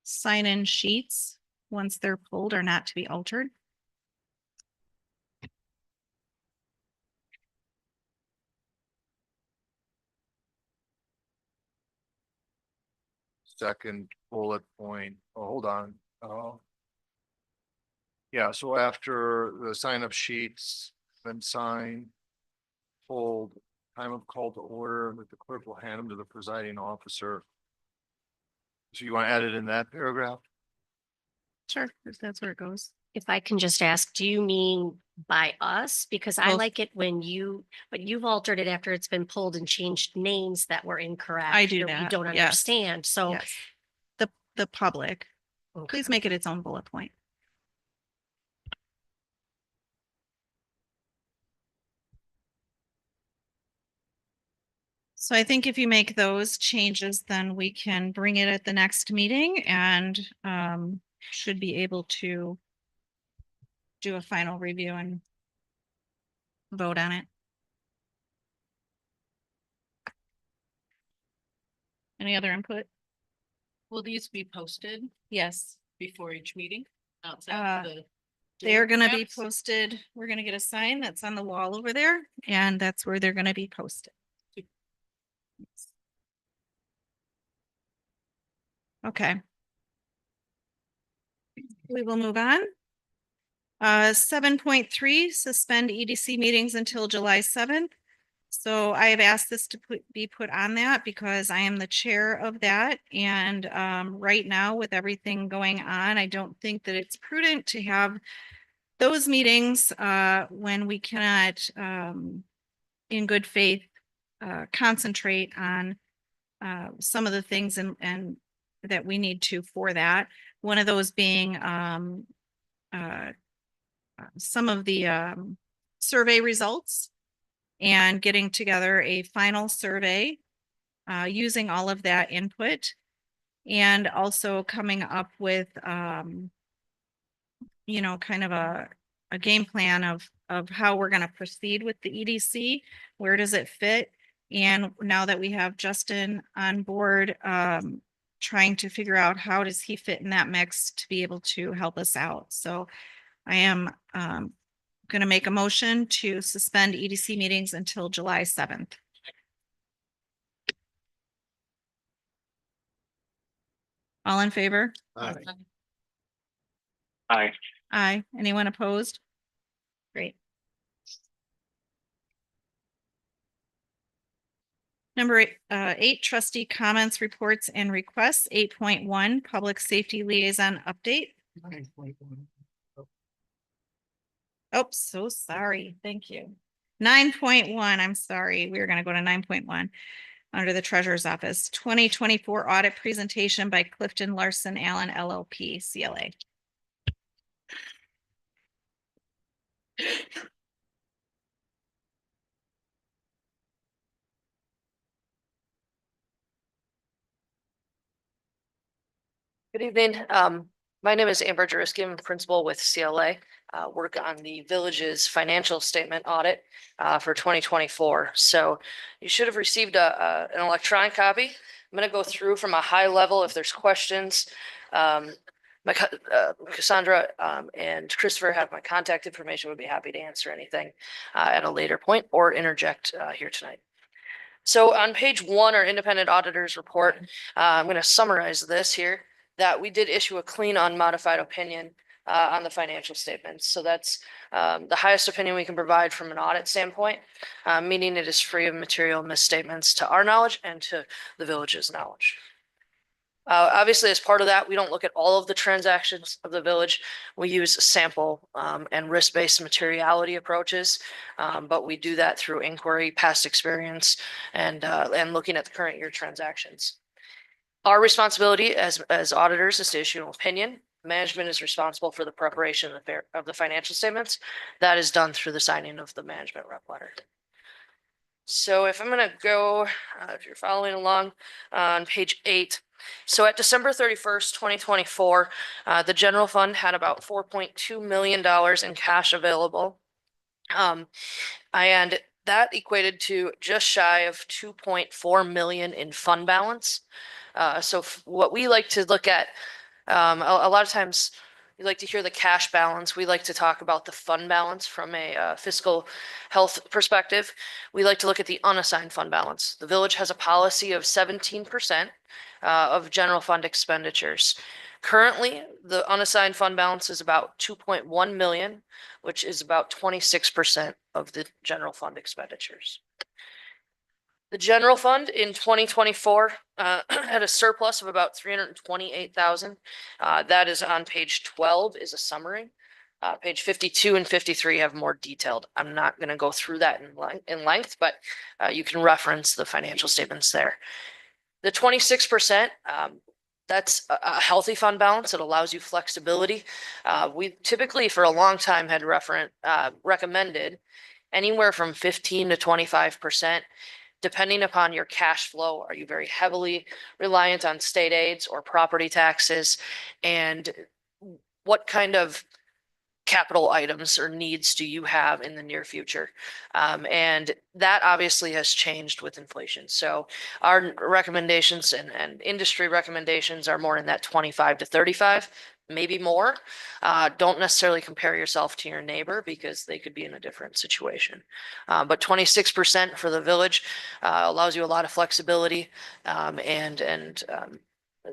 sign-in sheets, once they're pulled, are not to be altered? Second bullet point, oh, hold on. Yeah, so after the sign up sheets been signed, pulled, time of call to order, that the clerk will hand them to the presiding officer. So you want to add it in that paragraph? Sure, if that's where it goes. If I can just ask, do you mean by us? Because I Both. like it when but you've altered it after it's been pulled and changed names that were incorrect. I do that We that, don't yes. understand. So, Yes. The public, okay. please make it its own bullet point. So I think if you make those changes, then we can bring it at the next meeting and should be able to do a final review and vote on it. Any other input? Will these be posted Yes, before each meeting? Uh, Outside the they're door, gonna be perhaps? posted. We're gonna get a sign that's on the wall over there, and that's where they're gonna be posted. Okay. We will move on. 7.3, suspend EDC meetings until July 7th. So I have asked this to be put on that because I am the chair of that. And right now with everything going on, I don't think that it's prudent to have those meetings when we cannot in good faith concentrate on some of the things and that we need to for that. One of those being some of the survey results and getting together a final survey using all of that input and also coming up with you know, kind of a game plan of how we're going to proceed with the EDC. Where does it fit? And now that we have Justin on board, trying to figure out how does he fit in that mix to be able to help us out. So I am going to make a motion to suspend EDC meetings until July 7th. All in favor? Aye. Aye. Aye. Anyone opposed? Great. Number 8, trustee comments, reports, and requests. 8.1, public safety liaison update. 9.1. Oh, so sorry. Thank you. 9.1, I'm sorry. We were going to go to 9.1 under the treasurer's office. 2024 audit presentation by Clifton Larson Allen LLP, CLA. Good evening. My name is Amber Juriski. I'm a principal with CLA. Work on the village's financial statement audit for 2024. So you should have received an electronic copy. I'm going to go through from a high level. If there's questions, Cassandra and Christopher have my contact information. Would be happy to answer anything at a later point or interject here tonight. So on page 1, our independent auditors report, I'm going to summarize this here, that we did issue a clean unmodified opinion on the financial statements. So that's the highest opinion we can provide from an audit standpoint, meaning it is free of material misstatements to our knowledge and to the village's knowledge. Obviously, as part of that, we don't look at all of the transactions of the village. We use sample and risk-based materiality approaches, but we do that through inquiry, past experience, and looking at the current year transactions. Our responsibility as auditors is to issue an opinion. Management is responsible for the preparation of the financial statements. That is done through the signing of the management rep letter. So if I'm going to go, if you're following along on page 8, so at December 31st, 2024, the general fund had about $4.2 million in cash available. And that equated to just shy of 2.4 million in fund balance. So what we like to look at, a lot of times you like to hear the cash balance. We like to talk about the fund balance from a fiscal health perspective. We like to look at the unassigned fund balance. The village has a policy of 17% of general fund expenditures. Currently, the unassigned fund balance is about 2.1 million, which is about 26% of the general fund expenditures. The general fund in 2024 had a surplus of about 328,000. That is on page 12 is a summary. Page 52 and 53 have more detailed. I'm not going to go through that in length, but you can reference the financial statements there. The 26%, that's a healthy fund balance. It allows you flexibility. We typically for a long time had recommended anywhere from 15 to 25%, depending upon your cash flow. Are you very heavily reliant on state aids or property taxes? And what kind of capital items or needs do you have in the near future? And that obviously has changed with inflation. So our recommendations and industry recommendations are more in that 25 to 35, maybe more. Don't necessarily compare yourself to your neighbor because they could be in a different situation. But 26% for the village allows you a lot of flexibility and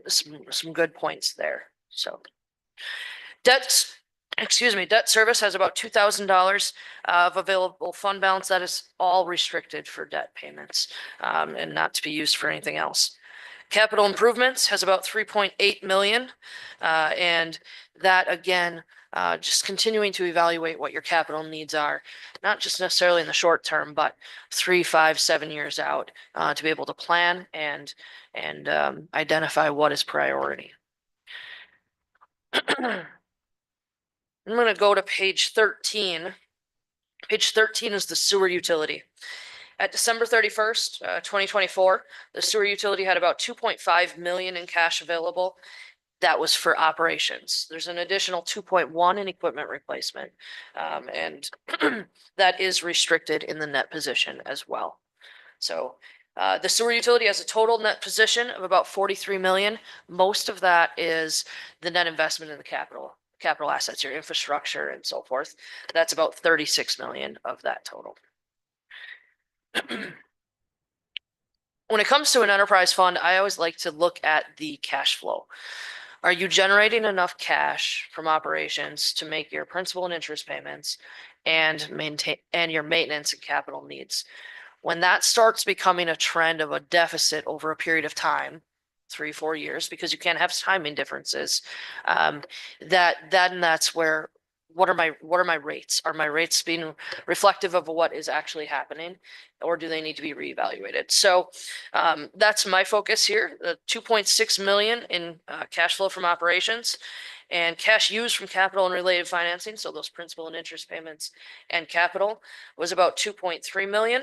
some good points there. So debt service has about $2,000 of available fund balance. That is all restricted for debt payments and not to be used for anything else. Capital improvements has about 3.8 million. And that again, just continuing to evaluate what your capital needs are, not just necessarily in the short term, but 3, 5, 7 years out to be able to plan and identify what is priority. I'm going to go to page 13. Page 13 is the sewer utility. At December 31st, 2024, the sewer utility had about 2.5 million in cash available. That was for operations. There's an additional 2.1 in equipment replacement. And that is restricted in the net position as well. So the sewer utility has a total net position of about 43 million. Most of that is the net investment in the capital assets, your infrastructure and so forth. That's about 36 million of that total. When it comes to an enterprise fund, I always like to look at the cash flow. Are you generating enough cash from operations to make your principal and interest payments and maintain your maintenance and capital needs? When that starts becoming a trend of a deficit over a period of time, 3, 4 years, because you can't have timing differences, that's where what are my rates? Are my rates being reflective of what is actually happening, or do they need to be reevaluated? So that's my focus here. The 2.6 million in cash flow from operations and cash used from capital and related financing. So those principal and interest payments and capital was about 2.3 million.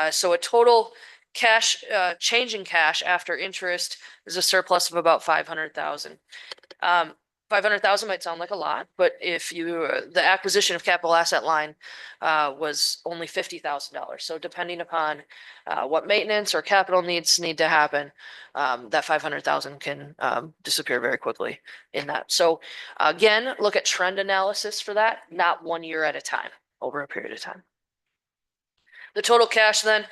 So a total cash change in cash after interest is a surplus of about 500,000. 500,000 might sound like a lot, but if the acquisition of capital asset line was only $50,000. So depending upon what maintenance or capital needs need to happen, that 500,000 can disappear very quickly in that. So again, look at trend analysis for that, not 1 year at a time, over a period of time. The total cash then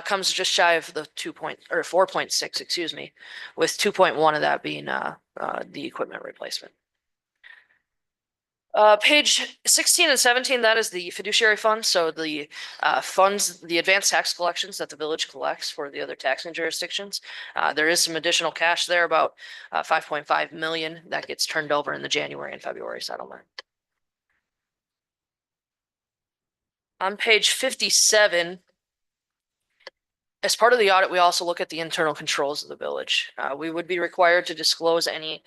comes just shy of the 4.6, excuse me, with 2.1 of that being the equipment replacement. Page 16 and 17, that is the fiduciary fund. So the funds, the advanced tax collections that the village collects for the other taxing jurisdictions. There is some additional cash there, about 5.5 million that gets turned over in the January and February settlement. On page 57, as part of the audit, we also look at the internal controls of the village. We would be required to disclose any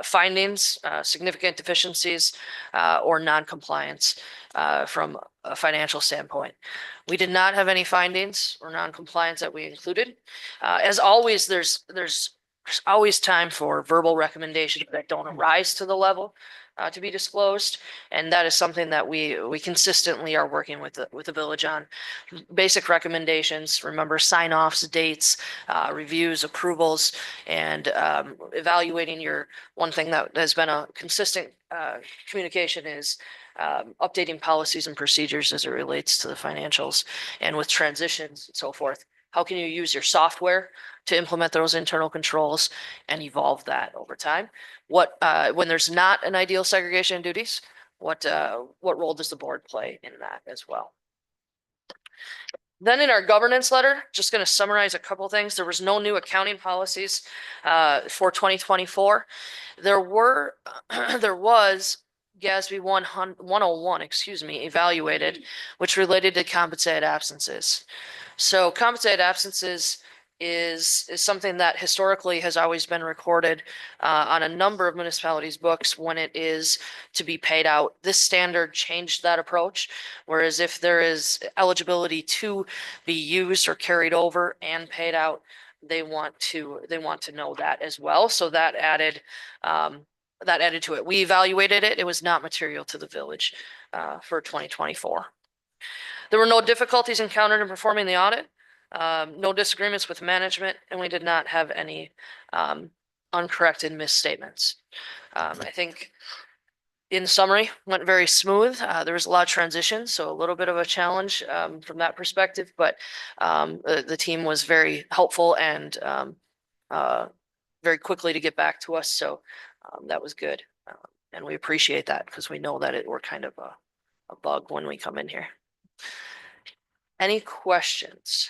findings, significant deficiencies, or non-compliance from a financial standpoint. We did not have any findings or non-compliance that we included. As always, there's always time for verbal recommendations that don't rise to the level to be disclosed, and that is something that we consistently are working with the village on. Basic recommendations, remember sign-offs, dates, reviews, approvals, and evaluating your, one thing that has been a consistent communication is updating policies and procedures as it relates to the financials and with transitions and so forth. How can you use your software to implement those internal controls and evolve that over time? When there's not an ideal segregation of duties, what role does the board play in that as well? Then in our governance letter, just going to summarize a couple things. There was no new accounting policies for 2024. There were, there was GASB 101, excuse me, evaluated, which related to compensated absences. So compensated absences is something that historically has always been recorded on a number of municipalities' books when it is to be paid out. This standard changed that approach, whereas if there is eligibility to be used or carried over and paid out, they want to know that as well. So that added to it. We evaluated it. It was not material to the village for 2024. There were no difficulties encountered in performing the audit, no disagreements with management, and we did not have any uncorrected misstatements. I think in summary, went very smooth. There was a lot of transition, so a little bit of a challenge from that perspective, but the team was very helpful and very quickly to get back to us. So that was good. And we appreciate that because we know that we're kind of a bug when we come in here. Any questions?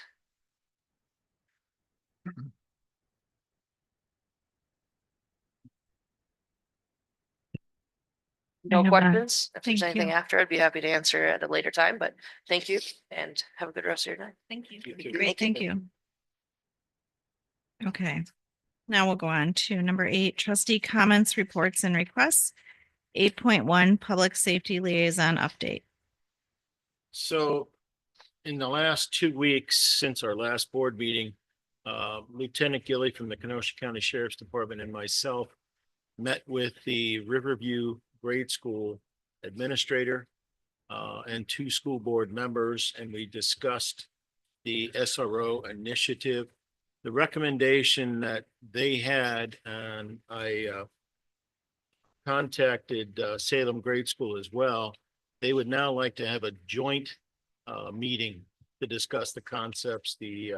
No have none. questions? If there's Thank anything you. after, I'd be happy to answer at a later time, but thank you and have a good rest of your night. Thank you. Great, thank you. Okay, now we'll go on to number 8, trustee comments, reports and requests. 8.1, public safety liaison update. So in the last 2 weeks since our last board meeting, Lieutenant Gilly from the Kenosha County Sheriff's Department and myself met with the Riverview Grade School administrator and 2 school board members, and we discussed the SRO initiative. The recommendation that they had, and I contacted Salem Grade School as well. They would now like to have a joint meeting to discuss the concepts, the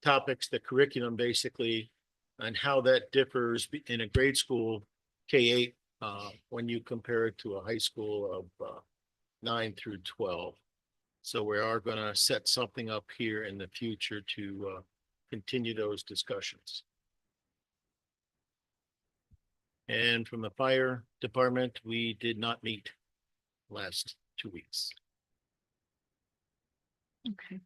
topics, the curriculum basically, and how that differs in a grade school K-8 when you compare it to a high school of 9 through 12. So we are going to set something up here in the future to continue those discussions. And from the fire department, we did not meet last 2 weeks. Okay.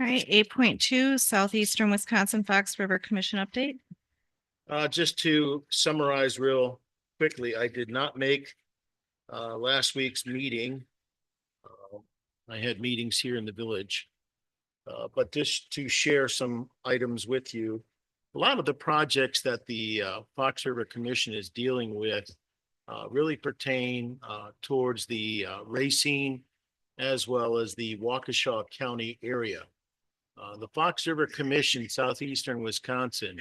All right, 8.2, Southeastern Wisconsin Fox River Commission update. Just to summarize real quickly, I did not make last week's meeting. I had meetings here in the village, but just to share some items with you. A lot of the projects that the Fox River Commission is dealing with really pertain towards the Racine as well as the Waukesha County area. The Fox River Commission, Southeastern Wisconsin,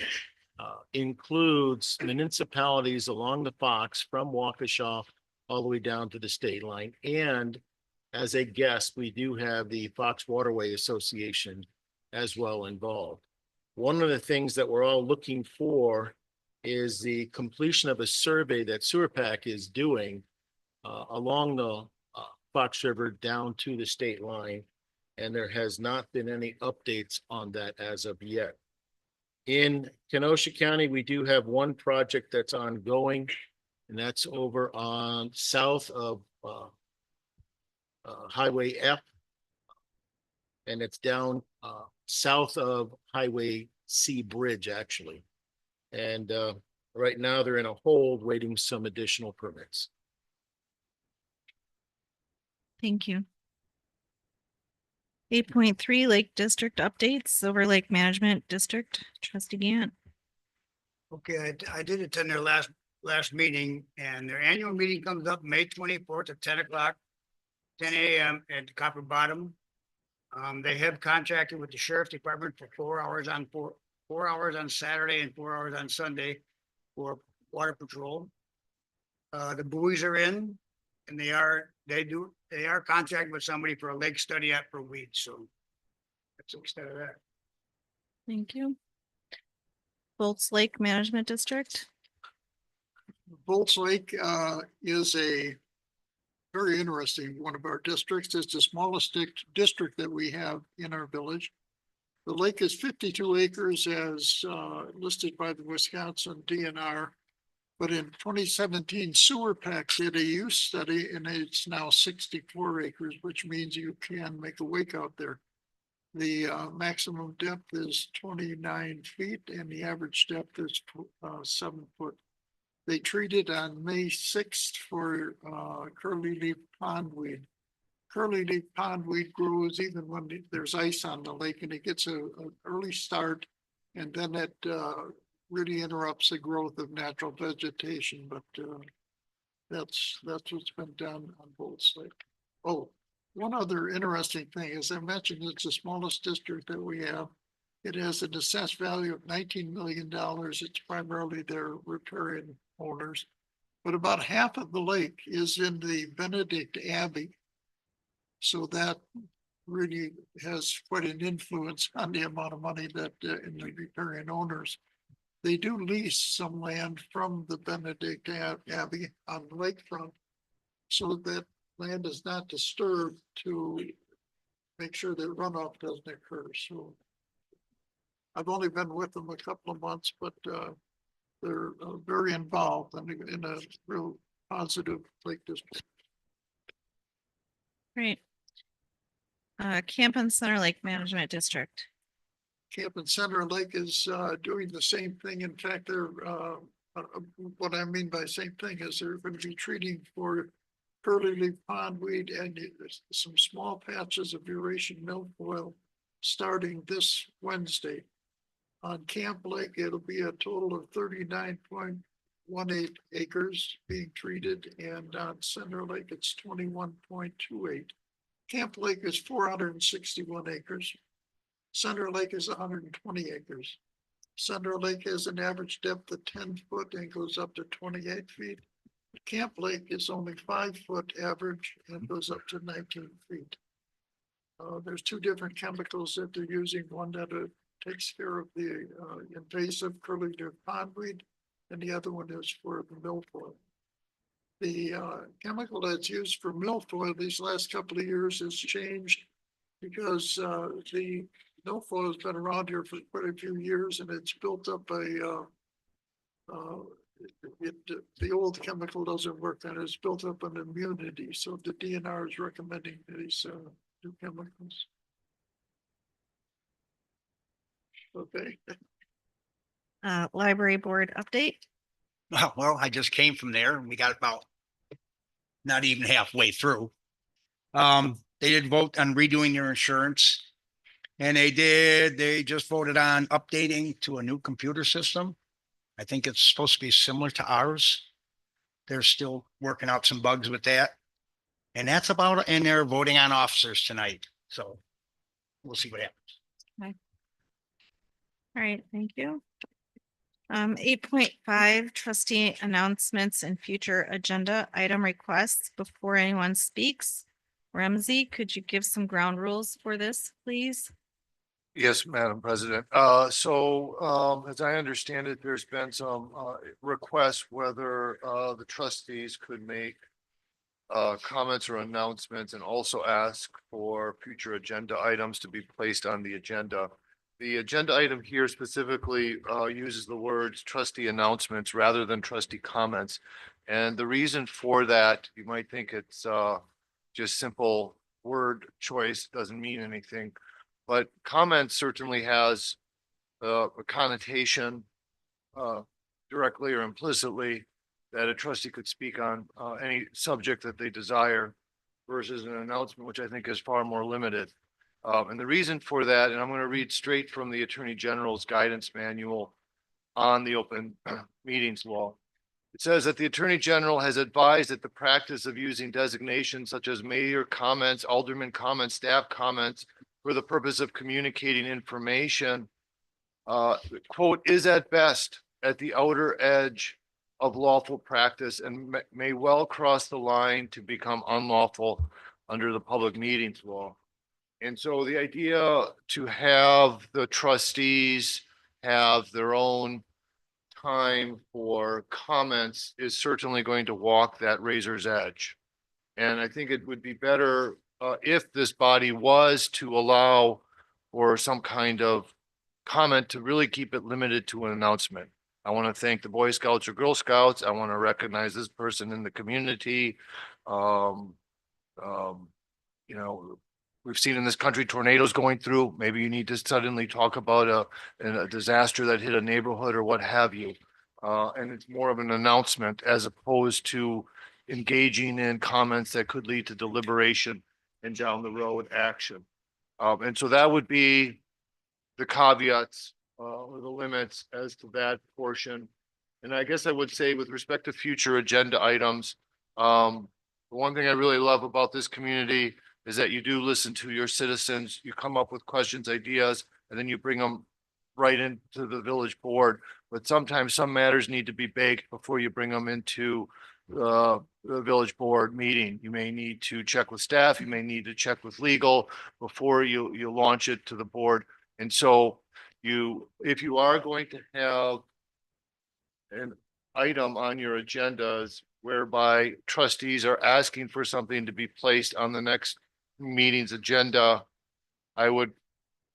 includes municipalities along the Fox from Waukesha all the way down to the state line. And as a guest, we do have the Fox Waterway Association as well involved. One of the things that we're all looking for is the completion of a survey that SewerPAC is doing along the Fox River down to the state line. And there has not been any updates on that as of yet. In Kenosha County, we do have one project that's ongoing, and that's over on south of Highway F. And it's down south of Highway C Bridge, actually. And right now they're in a hold waiting some additional permits. Thank you. 8.3, Lake District updates, Silver Lake Management District, trustee Gant. Okay, I did attend their last meeting, and their annual meeting comes up May 24th at 10 o'clock, 10 a.m. at Copper Bottom. They have contracted with the sheriff's department for 4 hours on 4 hours on Saturday and 4 hours on Sunday for water patrol. The buoys are in, and they are contracted with somebody for a lake study at per week. So that's the extent of that. Thank you. Bolts Lake Management District. Bolts Lake is very interesting. One of our districts is the smallest district that we have in our village. The lake is 52 acres as listed by the Wisconsin DNR. But in 2017, Sewer Pack did a use study and it's now 64 acres, which means you can make a wake out there. The maximum depth is 29 feet and the average depth is 7 foot. They treated on May 6th for curly leaf pondweed. Curly leaf pondweed grows even when there's ice on the lake and it gets an early start. And then it really interrupts the growth of natural vegetation, but that's what's been done on both sides. Oh, one other interesting thing, as I mentioned, it's the smallest district that we have. It has an assessed value of $19 million. It's primarily their riparian owners, but about half of the lake is in the Benedict Abbey. So that really has quite an influence on the amount of money that in the riparian owners. They do lease some land from the Benedict Abbey on the lakefront, so that land is not disturbed to make sure that runoff doesn't occur. So I've only been with them a couple of months, but they're very involved in a real positive lake district. Great. Camp and Center Lake Management District. Camp and Center Lake is doing the same thing. In fact, they're what I mean by same thing is they're going to be treating for curly leaf pondweed and some small patches of Eurasian milfoil starting this Wednesday. On Camp Lake, it'll be a total of 39.18 acres being treated, and on Center Lake, it's 21.28. Camp Lake is 461 acres. Center Lake is 120 acres. Center Lake has an average depth of 10 foot and goes up to 28 feet. Camp Lake is only 5 foot average and goes up to 19 feet. There's two different chemicals that they're using. One that takes care of the invasive curly leaf pondweed, and the other one is for the milfoil. The chemical that's used for milfoil these last couple of years has changed because the milfoil has been around here for quite a few years and it's built up the old chemical doesn't work and it's built up an immunity. So the DNR is recommending these new chemicals. Okay. Library Board update. Well, I just came from there and we got about not even halfway through. They did vote on redoing their insurance. And they just voted on updating to a new computer system. I think it's supposed to be similar to ours. They're still working out some bugs with that. And that's about it. And they're voting on officers tonight. So we'll see what happens. Okay. All right, thank you. 8.5 trustee announcements and future agenda item requests before anyone speaks. Ramsey, could you give some ground rules for this, please? Yes, Madam President. As I understand it, there's been some requests whether the trustees could make comments or announcements and also ask for future agenda items to be placed on the agenda. The agenda item here specifically uses the words trustee announcements rather than trustee comments. And the reason for that, you might think it's just simple word choice, doesn't mean anything. But comments certainly has a connotation directly or implicitly that a trustee could speak on any subject that they desire versus an announcement, which I think is far more limited. And the reason for that, and I'm going to read straight from the Attorney General's guidance manual on the open meetings law. It says that the Attorney General has advised that the practice of using designations such as mayor comments, alderman comments, staff comments for the purpose of communicating information, quote, is at best at the outer edge of lawful practice and may well cross the line to become unlawful under the public meetings law. And so the idea to have the trustees have their own time for comments is certainly going to walk that razor's edge. And I think it would be better if this body was to allow for some kind of comment to really keep it limited to an announcement. I want to thank the Boy Scouts or Girl Scouts. I want to recognize this person in the community. Um, um, you know, we've seen in this country tornadoes going through. Maybe you need to suddenly talk about a disaster that hit a neighborhood or what have you. And it's more of an announcement as opposed to engaging in comments that could lead to deliberation and down the road action. And so that would be the caveats or the limits as to that portion. And I guess I would say with respect to future agenda items, the one thing I really love about this community is that you do listen to your citizens, you come up with questions, ideas, and then you bring them right into the village board. But sometimes some matters need to be baked before you bring them into the village board meeting. You may need to check with staff, you may need to check with legal before you launch it to the board. And so if you are going to have an item on your agendas whereby trustees are asking for something to be placed on the next meeting's agenda, I would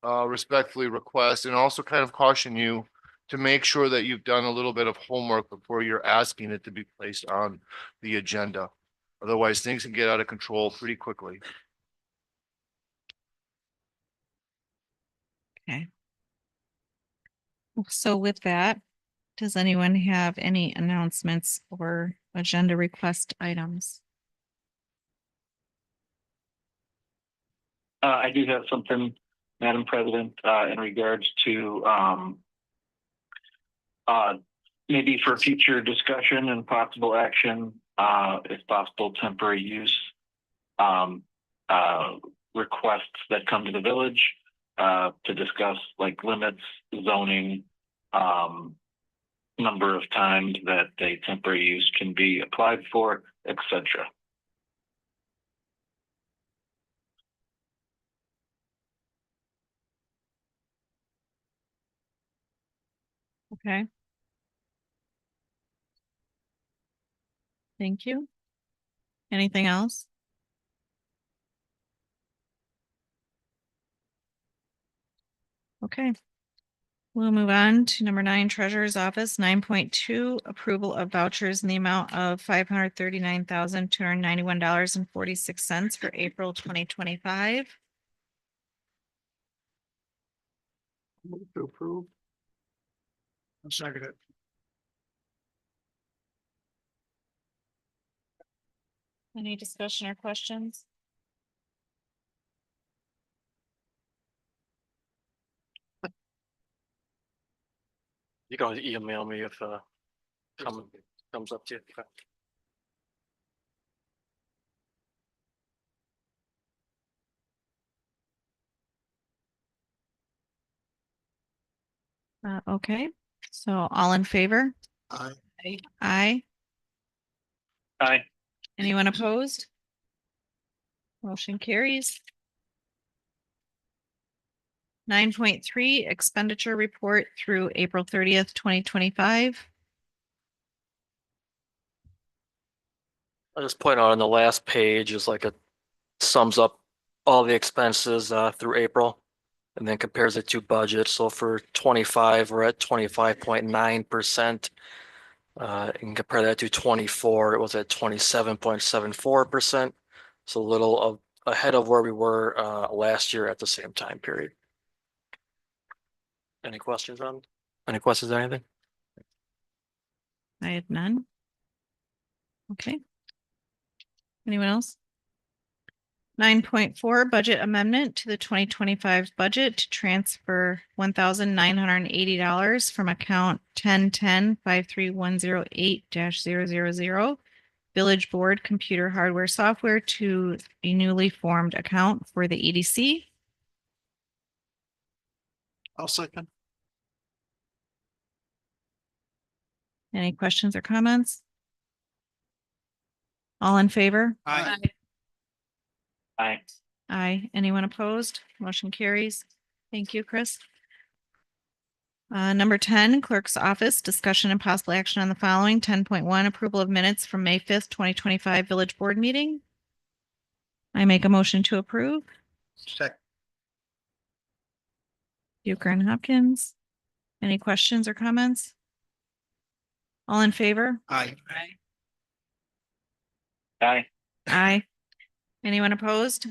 respectfully request and also kind of caution you to make sure that you've done a little bit of homework before you're asking it to be placed on the agenda. Otherwise, things can get out of control pretty quickly. Okay. So with that, does anyone have any announcements or agenda request items? I do have something, Madam President, in regards to maybe for future discussion and possible action, if possible, temporary use requests that come to the village to discuss like limits, zoning, number of times that a temporary use can be applied for, etc. Okay. Thank you. Anything else? Okay. We'll move on to number 9, Treasurer's Office, 9.2, approval of vouchers in the amount of $539,291.46 for April 2025. Move to approve. I'll second it. Any discussion or questions? You can email me if comes up to you. Okay, so all in favor? Aye. Aye. Aye. Anyone opposed? Motion carries. 9.3, expenditure report through April 30th, 2025. I'll just point out on the last page is like a sums up all the expenses through April and then compares it to budget. So for 25, we're at 25.9%. You can compare that to 24, it was at 27.74%. So a little ahead of where we were last year at the same time period. Any questions on anything? I had none. Okay. Anyone else? 9.4, budget amendment to the 2025 budget to transfer $1,980 from account 1010-53108-000 Village Board Computer Hardware Software to a newly formed account for the EDC. I'll second. Any questions or comments? All in favor? Aye. Aye. Aye. Anyone opposed? Motion carries. Thank you, Chris. Number 10, Clerk's Office, discussion and possible action on the following. 10.1, approval of minutes from May 5th, 2025 Village Board meeting. I make a motion to approve. Second. Euchre and Hopkins. Any questions or comments? All in favor? Aye. Aye. Aye. Anyone opposed?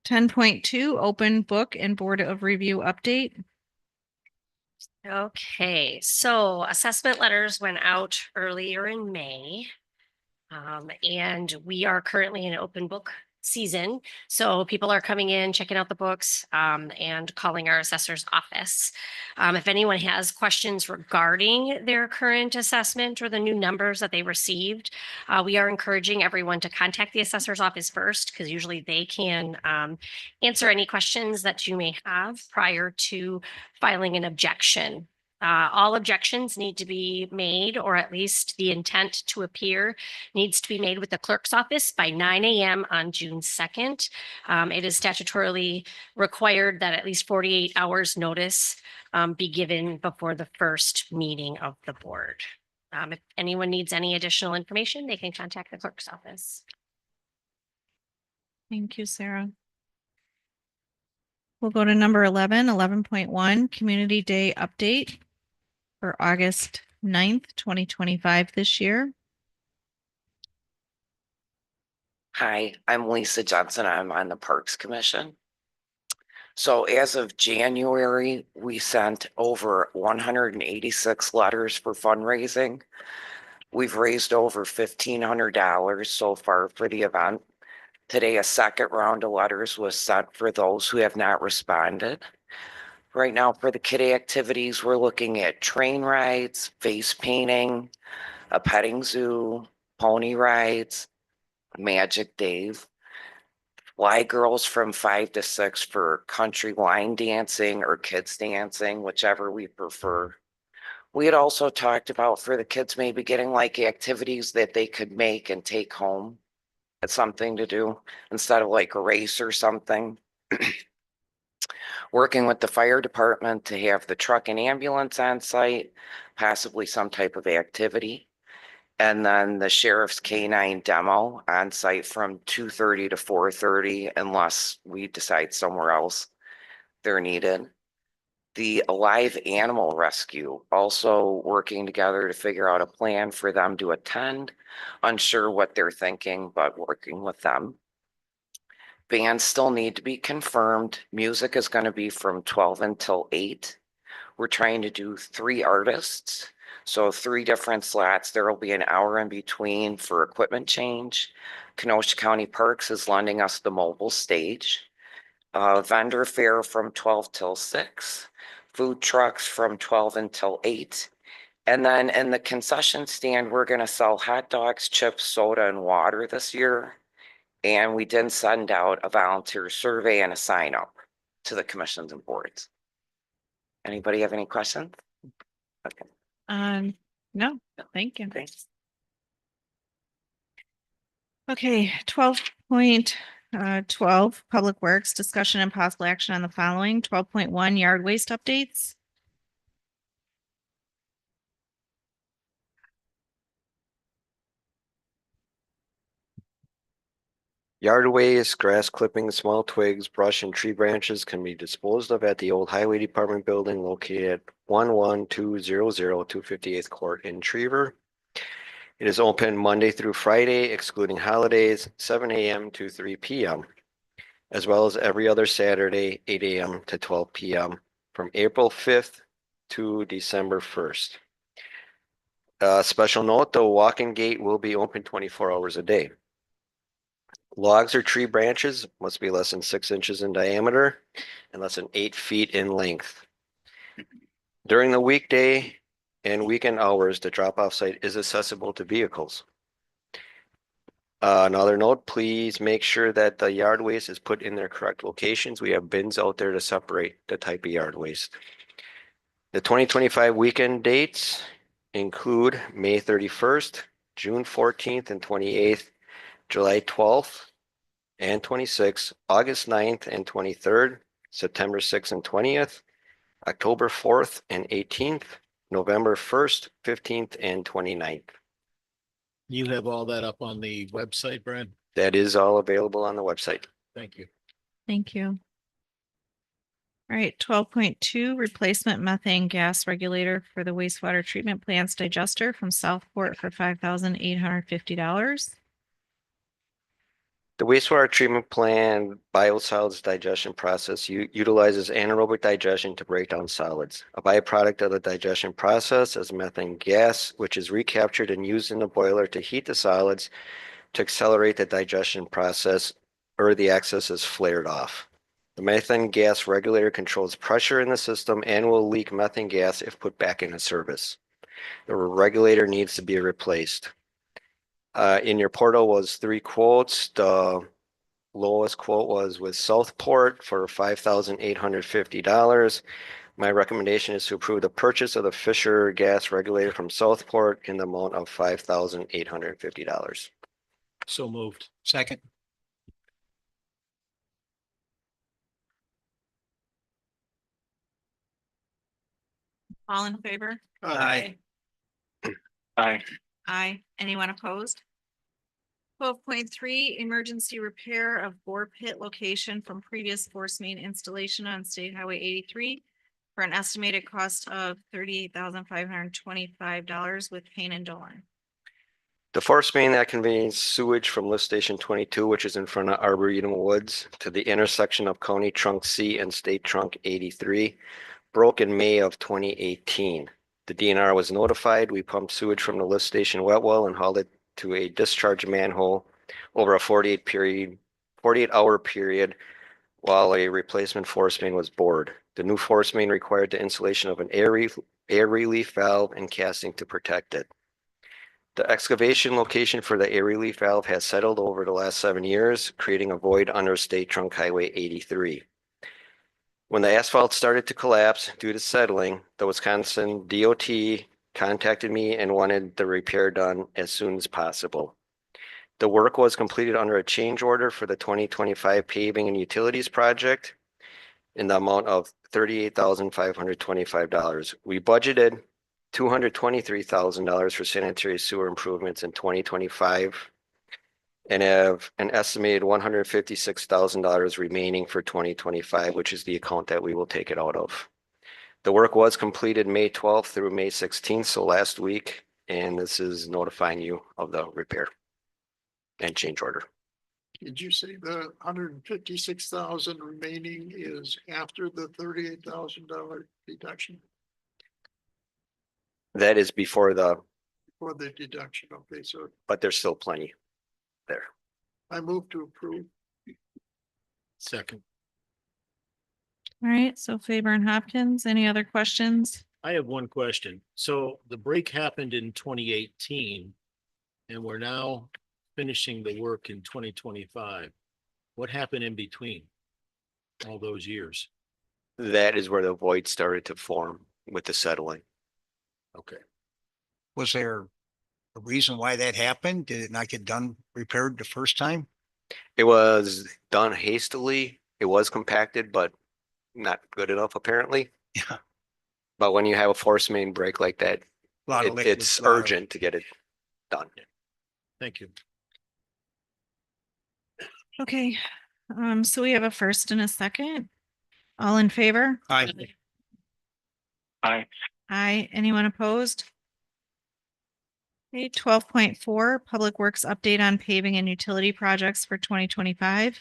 10.2, open book and Board of Review update. Okay, so assessment letters went out earlier in May. And we are currently in an open book season. So people are coming in, checking out the books, and calling our assessor's office. If anyone has questions regarding their current assessment or the new numbers that they received, we are encouraging everyone to contact the assessor's office first, because usually they can answer any questions that you may have prior to filing an objection. All objections need to be made, or at least the intent to appear needs to be made with the clerk's office by 9 a.m. on June 2nd. It is statutorily required that at least 48 hours notice be given before the first meeting of the board. If anyone needs any additional information, they can contact the clerk's office. Thank you, Sarah. We'll go to number 11.1, Community Day update for August 9th, 2025 this year. Hi, I'm Lisa Johnson. I'm on the Parks Commission. So as of January, we sent over 186 letters for fundraising. We've raised over $1,500 so far for the event. Today, a second round of letters was sent for those who have not responded. Right now, for the kiddie activities, we're looking at train rides, face painting, a petting zoo, pony rides, Magic Dave, fly girls from 5 to 6 for country line dancing or kids dancing, whichever we prefer. We had also talked about for the kids maybe getting like activities that they could make and take home. It's something to do instead of like a race or something. Working with the fire department to have the truck and ambulance on site, possibly some type of activity. And then the sheriff's K-9 demo on site from 2:30 to 4:30, unless we decide somewhere else they're needed. The live animal rescue, also working together to figure out a plan for them to attend. Unsure what they're thinking, but working with them. Bands still need to be confirmed. Music is going to be from 12 until 8. We're trying to do 3 artists. So 3 different slots. There will be an hour in between for equipment change. Kenosha County Parks is lending us the mobile stage. Vendor fare from 12 till 6. Food trucks from 12 until 8. And then in the concession stand, we're going to sell hot dogs, chips, soda, and water this year. And we did send out a volunteer survey and a sign up to the commissions and boards. Anybody have any questions? Okay. No, thank you. Thanks. Okay, 12.12, Public Works, discussion and possible action on the following. 12.1, yard waste updates. Yard waste, grass clippings, small twigs, brush, and tree branches can be disposed of at the old Highway Department building located at 11200 258th Court in Trever. It is open Monday through Friday, excluding holidays, 7 a.m. to 3 p.m., as well as every other Saturday, 8 a.m. to 12 p.m. from April 5th to December 1st. Special note, the walk-in gate will be open 24 hours a day. Logs or tree branches must be less than 6 inches in diameter and less than 8 feet in length. During the weekday and weekend hours, the drop-off site is accessible to vehicles. Another note, please make sure that the yard waste is put in their correct locations. We have bins out there to separate the type of yard waste. The 2025 weekend dates include May 31st, June 14th and 28th, July 12th and 26th, August 9th and 23rd, September 6th and 20th, October 4th and 18th, November 1st, 15th and 29th. You have all that up on the website, Brad? That is all available on the website. Thank you. Thank you. All right, 12.2, replacement methane gas regulator for the wastewater treatment plant's digester from Southport for $5,850. The wastewater treatment plant biosolids digestion process utilizes anaerobic digestion to break down solids. A byproduct of the digestion process is methane gas, which is recaptured and used in the boiler to heat the solids to accelerate the digestion process, or the excess is flared off. The methane gas regulator controls pressure in the system and will leak methane gas if put back into service. The regulator needs to be replaced. In your portal was 3 quotes. The lowest quote was with Southport for $5,850. My recommendation is to approve the purchase of the Fisher gas regulator from Southport in the amount of $5,850. So moved. Second. All in favor? Aye. Aye. Aye. Anyone opposed? 12.3, emergency repair of bore pit location from previous force main installation on State Highway 83 for an estimated cost of $38,525 with Payne and Dolan. The force main that conveys sewage from lift station 22, which is in front of Arboretum Woods, to the intersection of County Trunk C and State Trunk 83, broke in May of 2018. The DNR was notified. We pumped sewage from the lift station wet well and hauled it to a discharge manhole over a 48-hour period while a replacement force main was bored. The new force main required the installation of an air relief valve and casting to protect it. The excavation location for the air relief valve has settled over the last 7 years, creating a void under State Trunk Highway 83. When the asphalt started to collapse due to settling, the Wisconsin DOT contacted me and wanted the repair done as soon as possible. The work was completed under a change order for the 2025 paving and utilities project in the amount of $38,525. We budgeted $223,000 for sanitary sewer improvements in 2025 and have an estimated $156,000 remaining for 2025, which is the account that we will take it out of. The work was completed May 12th through May 16th, so last week, and this is notifying you of the repair and change order. Did you say the $156,000 remaining is after the $38,000 deduction That is before for the deduction? Okay, so but there's still plenty there. I move to approve. Second. All right, so Faber and Hopkins, any other questions? I have one question. So the break happened in 2018 and we're now finishing the work in 2025. What happened in between all those years? That is where the void started to form with the settling. Okay. Was there a reason why that happened? Did it not get done, repaired the first time? It was done hastily. It was compacted, but not good enough apparently. Yeah. But when you have a force main break like that, Lot of liquid, it's lot of- urgent to get it done. Thank you. Okay, so we have a first and a second. All in favor? Aye. Aye. Aye. Anyone opposed? Okay, 12.4, Public Works update on paving and utility projects for 2025.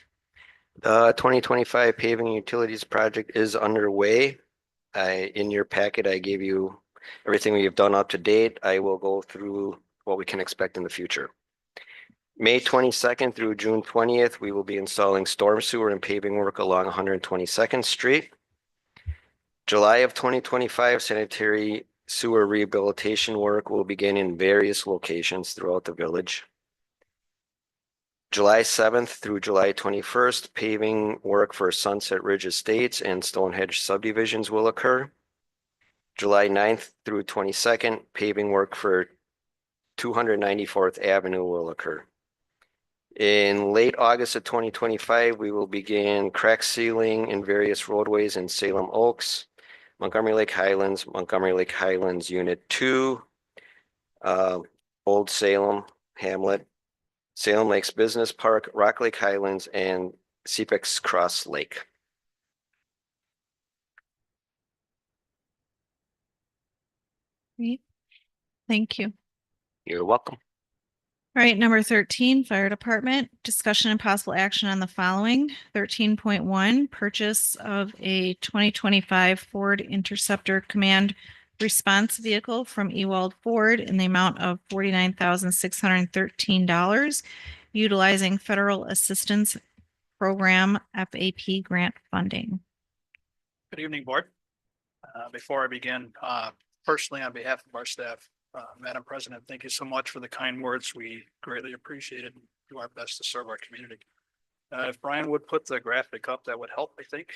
The 2025 paving utilities project is underway. In your packet, I gave you everything we have done up to date. I will go through what we can expect in the future. May 22nd through June 20th, we will be installing storm sewer and paving work along 122nd Street. July of 2025, sanitary sewer rehabilitation work will begin in various locations throughout the village. July 7th through July 21st, paving work for Sunset Ridge Estates and Stonehenge subdivisions will occur. July 9th through 22nd, paving work for 294th Avenue will occur. In late August of 2025, we will begin crack sealing in various roadways in Salem Oaks, Montgomery Lake Highlands Unit 2, Old Salem, Hamlet, Salem Lakes Business Park, Rock Lake Highlands, and CPEX Cross Lake. Great. Thank you. You're welcome. All right, number 13, Fire Department, discussion and possible action on the following. 13.1, purchase of a 2025 Ford Interceptor Command Response Vehicle from Ewald Ford in the amount of $49,613, utilizing Federal Assistance Program FAP grant funding. Good evening, Board. Before I begin, personally, on behalf of our staff, Madam President, thank you so much for the kind words. We greatly appreciate it and do our best to serve our community. If Brian would put the graphic up, that would help, I think.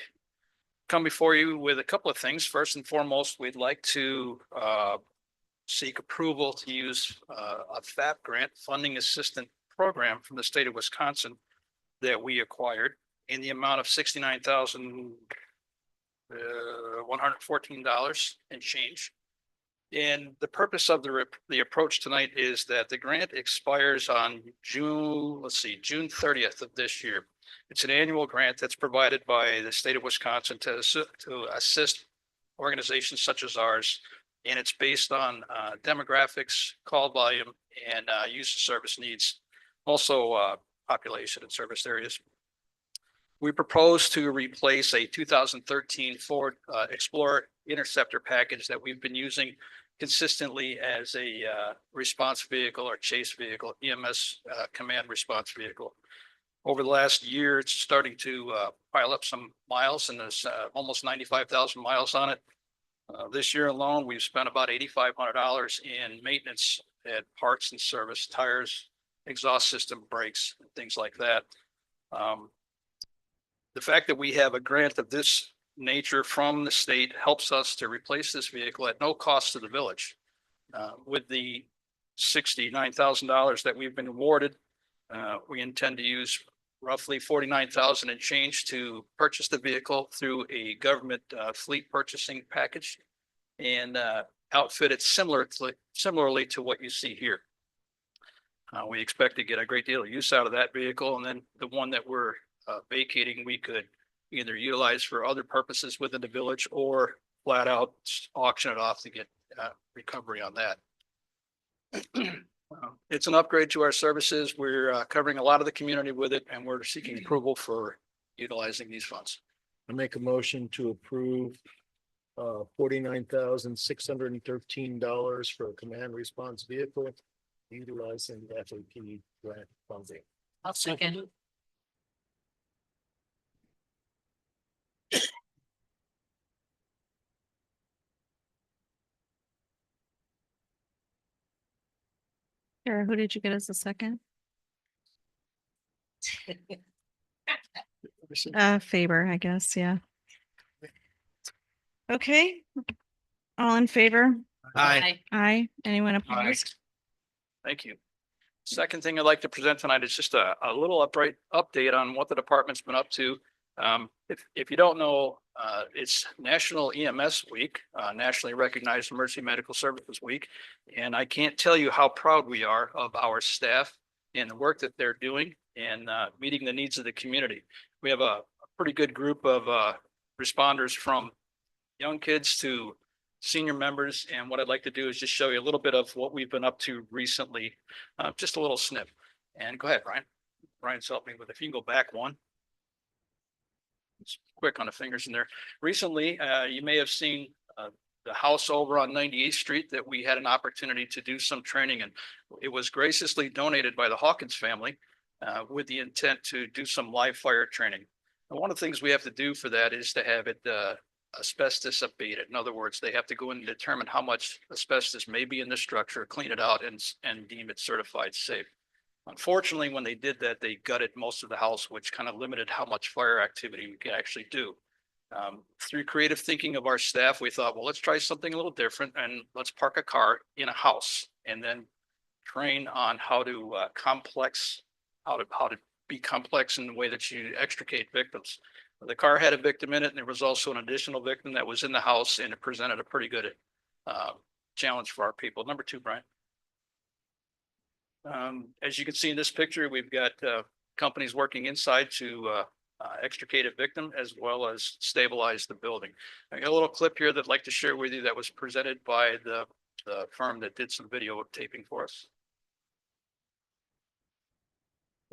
Come before you with a couple of things. First and foremost, we'd like to seek approval to use a FAP grant funding assistant program from the state of Wisconsin that we acquired in the amount of $69,114 and change. And the purpose of the approach tonight is that the grant expires on June 30th of this year. It's an annual grant that's provided by the state of Wisconsin to assist organizations such as ours. And it's based on demographics, call volume, and use of service needs, also population and service areas. We propose to replace a 2013 Ford Explorer Interceptor package that we've been using consistently as a response vehicle or chase vehicle, EMS command response vehicle. Over the last year, it's starting to pile up some miles, and there's almost 95,000 miles on it. This year alone, we've spent about $8,500 in maintenance at parts and service, tires, exhaust system, brakes, and things like that. The fact that we have a grant of this nature from the state helps us to replace this vehicle at no cost to the village. With the $69,000 that we've been awarded, we intend to use roughly $49,000 and change to purchase the vehicle through a government fleet purchasing package and outfit it similarly to what you see here. We expect to get a great deal of use out of that vehicle, and then the one that we're vacating, we could either utilize for other purposes within the village or flat out auction it off to get recovery on that. It's an upgrade to our services. We're covering a lot of the community with it, and we're seeking approval for utilizing these funds. I make a motion to approve $49,613 for a command response vehicle utilizing the FAP grant funding. I'll second. Sarah, who did you get as a second? Faber, I guess, yeah. Okay. All in favor? Aye. Aye. Anyone opposed? Thank you. Second thing I'd like to present tonight is just a little update on what the department's been up to. If you don't know, it's National EMS Week, Nationally Recognized Emergency Medical Services Week. And I can't tell you how proud we are of our staff and the work that they're doing and meeting the needs of the community. We have a pretty good group of responders from young kids to senior members. And what I'd like to do is just show you a little bit of what we've been up to recently, just a little snip. And go ahead, Brian. Brian's helped me with, if you can go back one. It's quick on the fingers in there. Recently, you may have seen the house over on 98th Street that we had an opportunity to do some training, and it was graciously donated by the Hawkins family with the intent to do some live fire training. And one of the things we have to do for that is to have it asbestos abated. In other words, they have to go in and determine how much asbestos may be in the structure, clean it out, and deem it certified safe. Unfortunately, when they did that, they gutted most of the house, which kind of limited how much fire activity we could actually do. Through creative thinking of our staff, we thought, well, let's try something a little different and let's park a car in a house and then train on how to be complex in the way that you extricate victims. The car had a victim in it, and there was also an additional victim that was in the house, and it presented a pretty good challenge for our people. Number 2, Brian. As you can see in this picture, we've got companies working inside to extricate a victim as well as stabilize the building. I got a little clip here that I'd like to share with you that was presented by the firm that did some video taping for us.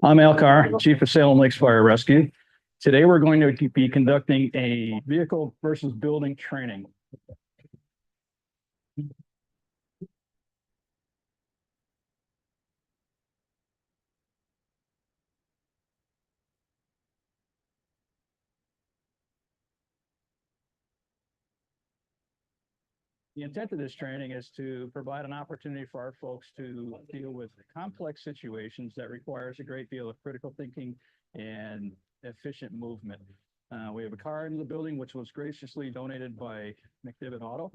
I'm Al Carr, Chief of Salem Lakes Fire Rescue. Today, we're going to be conducting a vehicle versus building training. The intent of this training is to provide an opportunity for our folks to deal with complex situations that requires a great deal of critical thinking and efficient movement. We have a car in the building, which was graciously donated by McDivitt Auto.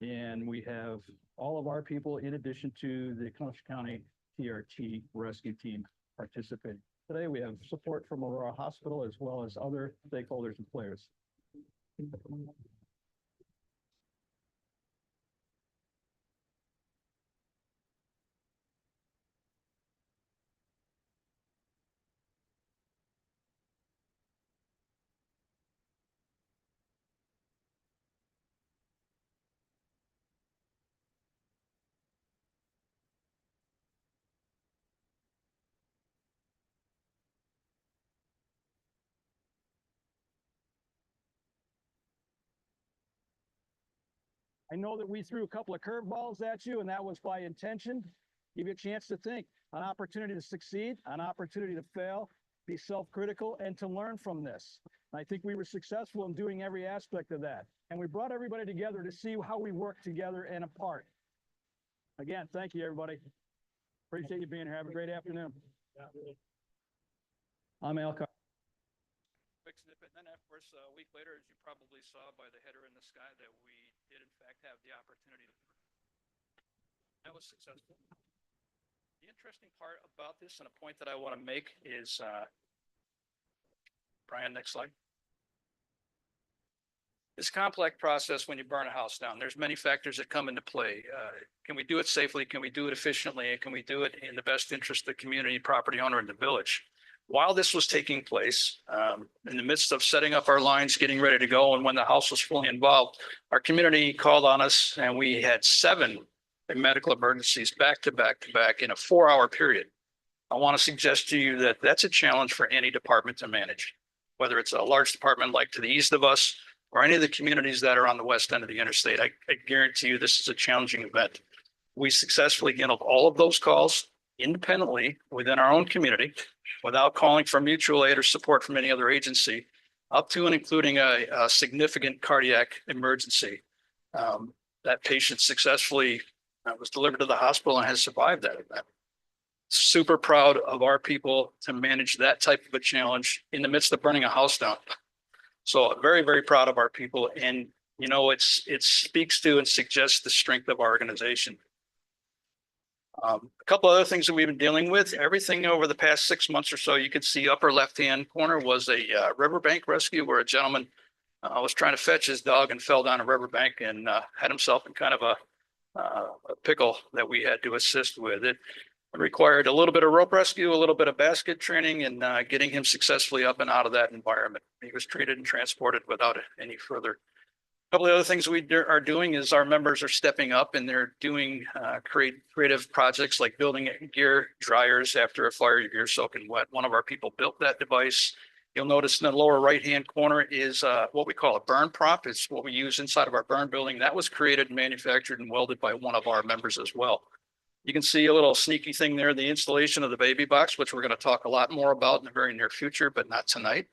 And we have all of our people, in addition to the Columbus County TRT rescue team, participating. Today, we have support from Aurora Hospital as well as other stakeholders and players. I know that we threw a couple of curveballs at you, and that was by intention. Give you a chance to think, an opportunity to succeed, an opportunity to fail, be self-critical, and to learn from this. And I think we were successful in doing every aspect of that. And we brought everybody together to see how we work together and apart. Again, thank you, everybody. Appreciate you being here. Have a great afternoon. I'm Al Carr. Quick snippet, and then of course, a week later, as you probably saw by the header in the sky, that we did in fact have the opportunity to. That was successful. The interesting part about this, and a point that I want to make, is Brian, next slide. It's a complex process when you burn a house down. There's many factors that come into play. Can we do it safely? Can we do it efficiently? And can we do it in the best interest of the community, property owner, and the village? While this was taking place, in the midst of setting up our lines, getting ready to go, and when the house was fully involved, our community called on us, and we had 7 medical emergencies back to back to back in a 4-hour period. I want to suggest to you that that's a challenge for any department to manage, whether it's a large department like to the east of us or any of the communities that are on the west end of the interstate. I guarantee you this is a challenging event. We successfully handled all of those calls independently within our own community without calling for mutual aid or support from any other agency, up to and including a significant cardiac emergency. That patient successfully was delivered to the hospital and has survived that event. Super proud of our people to manage that type of a challenge in the midst of burning a house down. So very, very proud of our people. And, you know, it speaks to and suggests the strength of our organization. A couple other things that we've been dealing with, everything over the past 6 months or so, you can see upper left-hand corner was a riverbank rescue where a gentleman was trying to fetch his dog and fell down a riverbank and had himself in kind of a pickle that we had to assist with. It required a little bit of rope rescue, a little bit of basket training, and getting him successfully up and out of that environment. He was treated and transported without any further. A couple of other things we are doing is our members are stepping up and they're doing creative projects like building gear dryers after a fire, your gear soaking wet. One of our people built that device. You'll notice in the lower right-hand corner is what we call a burn prop. It's what we use inside of our burn building. That was created, manufactured, and welded by one of our members as well. You can see a little sneaky thing there, the installation of the baby box, which we're going to talk a lot more about in the very near future, but not tonight.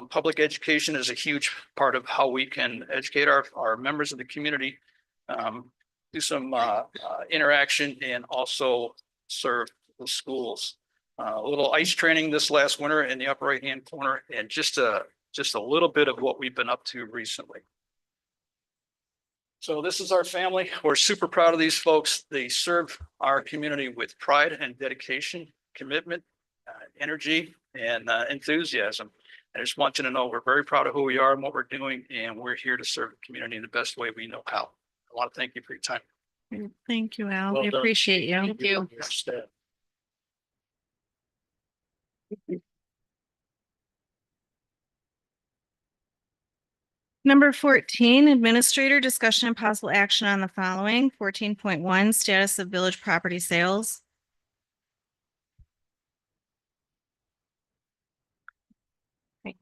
Public education is a huge part of how we can educate our members of the community, do some interaction, and also serve the schools. A little ice training this last winter in the upper right-hand corner, and just a little bit of what we've been up to recently. So this is our family. We're super proud of these folks. They serve our community with pride and dedication, commitment, energy, and enthusiasm. I just want you to know we're very proud of who we are and what we're doing, and we're here to serve the community in the best way we know how. I want to thank you for your time. Thank you, Al. Well We done. appreciate you. Thank you. Your staff. Number 14, administrator discussion and possible action on the following. 14.1, status of village property sales.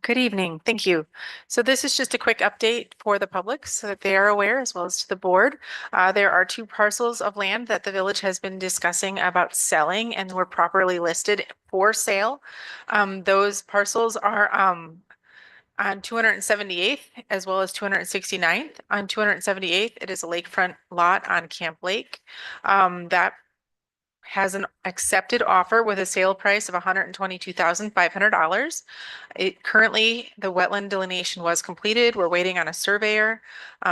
Good evening. Thank you. So this is just a quick update for the public so that they are aware, as well as to the board. There are 2 parcels of land that the village has been discussing about selling and were properly listed for sale. Those parcels are on 278th as well as 269th. On 278th, it is a lakefront lot on Camp Lake. That has an accepted offer with a sale price of $122,500. It currently, the wetland delineation was completed. We're waiting on a surveyor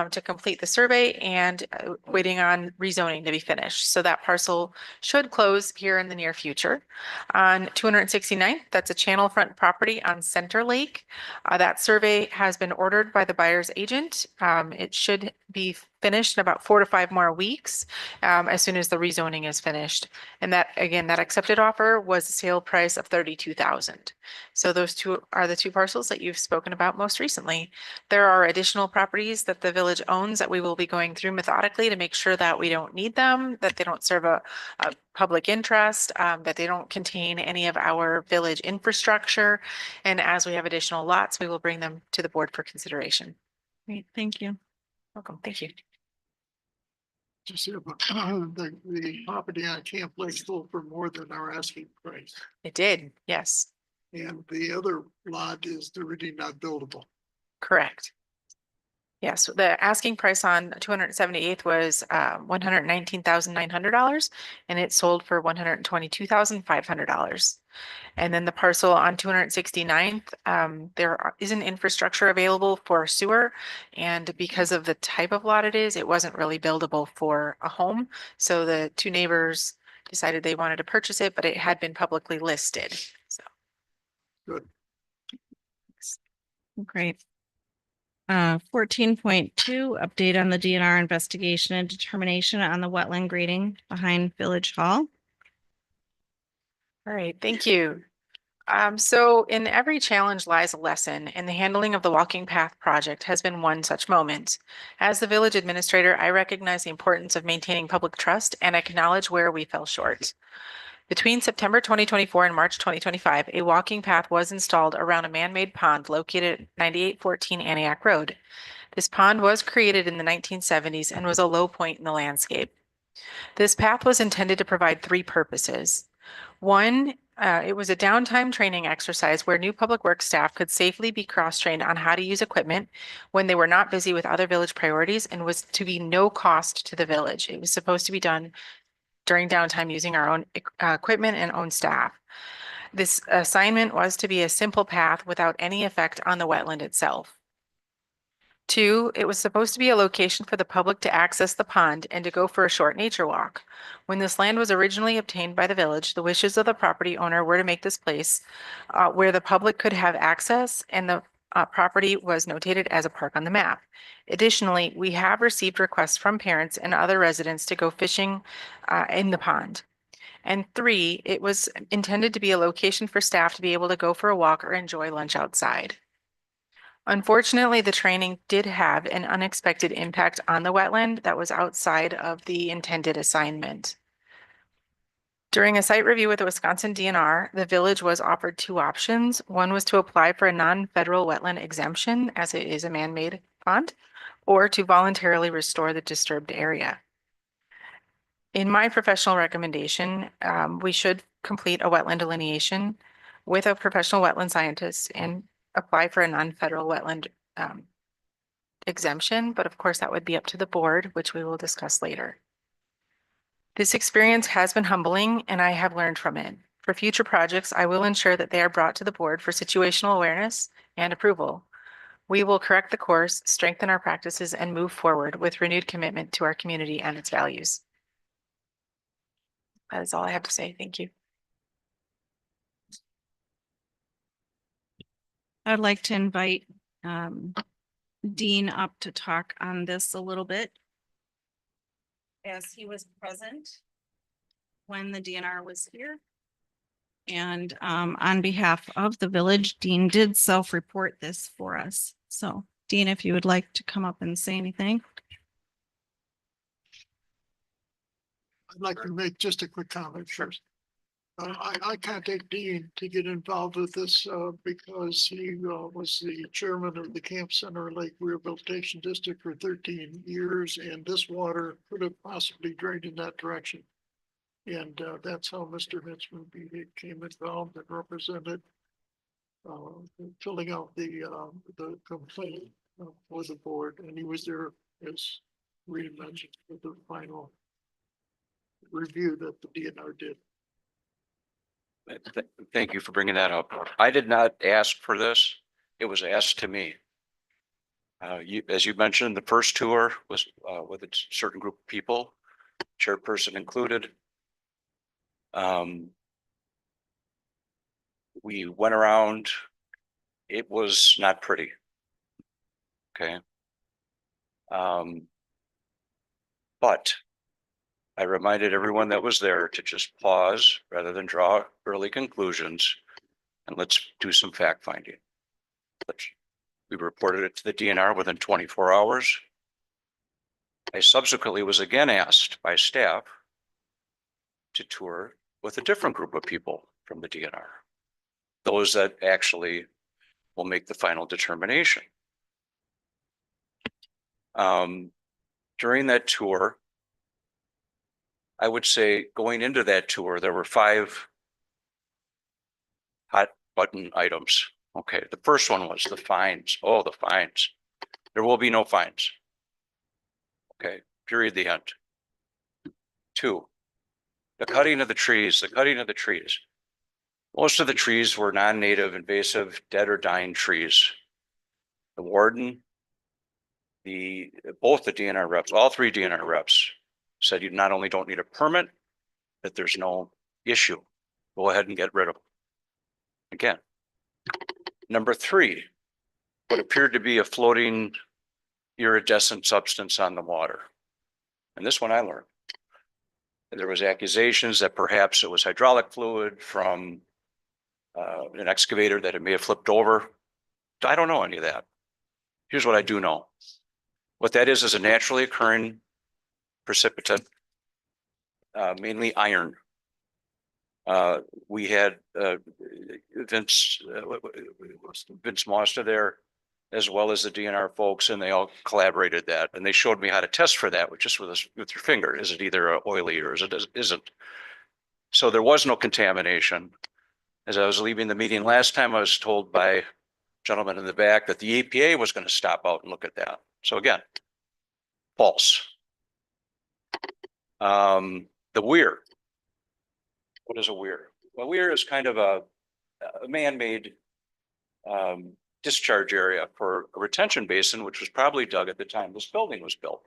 to complete the survey and waiting on rezoning to be finished. So that parcel should close here in the near future. On 269th, that's a channel front property on Center Lake. That survey has been ordered by the buyer's agent. It should be finished in about 4 to 5 more weeks as soon as the rezoning is finished. And that, again, that accepted offer was a sale price of $32,000. So those 2 are the 2 parcels that you've spoken about most recently. There are additional properties that the village owns that we will be going through methodically to make sure that we don't need them, that they don't serve a public interest, that they don't contain any of our village infrastructure. And as we have additional lots, we will bring them to the board for consideration. Great, thank you. Welcome. Thank you. Just the property on Camp Lake sold for more than our asking price. It did, yes. And the other lot is already not buildable. Correct. Yes, the asking price on 278th was $119,900 and it sold for $122,500. And then the parcel on 269th, there isn't infrastructure available for sewer. And because of the type of lot it is, it wasn't really buildable for a home. So the 2 neighbors decided they wanted to purchase it, but it had been publicly listed. So. Good. Great. 14.2, update on the DNR investigation and determination on the wetland grading behind Village Hall. All right, thank you. So in every challenge lies a lesson, and the handling of the walking path project has been one such moment. As the village administrator, I recognize the importance of maintaining public trust and acknowledge where we fell short. Between September 2024 and March 2025, a walking path was installed around a man-made pond located at 9814 Antioch Road. This pond was created in the 1970s and was a low point in the landscape. This path was intended to provide 3 purposes. One, it was a downtime training exercise where new public works staff could safely be cross-trained on how to use equipment when they were not busy with other village priorities and was to be no cost to the village. It was supposed to be done during downtime using our own equipment and own staff. This assignment was to be a simple path without any effect on the wetland itself. 2, it was supposed to be a location for the public to access the pond and to go for a short nature walk. When this land was originally obtained by the village, the wishes of the property owner were to make this place where the public could have access, and the property was notated as a park on the map. Additionally, we have received requests from parents and other residents to go fishing in the pond. And 3, it was intended to be a location for staff to be able to go for a walk or enjoy lunch outside. Unfortunately, the training did have an unexpected impact on the wetland that was outside of the intended assignment. During a site review with the Wisconsin DNR, the village was offered 2 options. One was to apply for a non-federal wetland exemption, as it is a man-made pond, or to voluntarily restore the disturbed area. In my professional recommendation, we should complete a wetland delineation with a professional wetland scientist and apply for a non-federal wetland exemption, but of course that would be up to the board, which we will discuss later. This experience has been humbling and I have learned from it. For future projects, I will ensure that they are brought to the board for situational awareness and approval. We will correct the course, strengthen our practices, and move forward with renewed commitment to our community and its values. That is all I have to say. Thank you. I'd like to invite Dean up to talk on this a little bit, as he was present when the DNR was here. And on behalf of the village, Dean did self-report this for us. So Dean, if you would like to come up and say anything. I'd like to make just a quick comment first. I contacted Dean to get involved with this because he was the chairman of the Camp Center Lake Rehabilitation District for 13 years, and this water could have possibly drained in that direction. And that's how Mr. Hinchman became involved and represented filling out the complaint for the board, and he was there, as Rita mentioned, for the final review that the DNR did. Thank you for bringing that up. I did not ask for this. It was asked to me. As you mentioned, the first tour was with a certain group of people, chairperson included. We went around. It was not pretty. Okay. But I reminded everyone that was there to just pause rather than draw early conclusions, and let's do some fact finding. We reported it to the DNR within 24 hours. I subsequently was again asked by staff to tour with a different group of people from the DNR, those that actually will make the final determination. During that tour, I would say going into that tour, there were 5 hot button items. Okay, the first one was the fines. Oh, the fines. There will be no fines. Okay, period, the end. 2, the cutting of the trees, Most of the trees were non-native, invasive, dead or dying trees. The warden, both the DNR reps, all 3 DNR reps said you not only don't need a permit, that there's no issue. Go ahead and get rid of them. Again. Number 3, what appeared to be a floating iridescent substance on the water. And this one I learned. There was accusations that perhaps it was hydraulic fluid from an excavator that it may have flipped over. I don't know any of that. Here's what I do know. What that is a naturally occurring precipitate, mainly iron. We had Vince Mosta there, as well as the DNR folks, and they all collaborated that. And they showed me how to test for that, just with your finger. Is it either oily or isn't? So there was no contamination. As I was leaving the meeting last time, I was told by a gentleman in the back that the EPA was going to stop out and look at that. So again, false. The weir. What is a weir? A weir is kind of a man-made discharge area for a retention basin, which was probably dug at the time this building was built.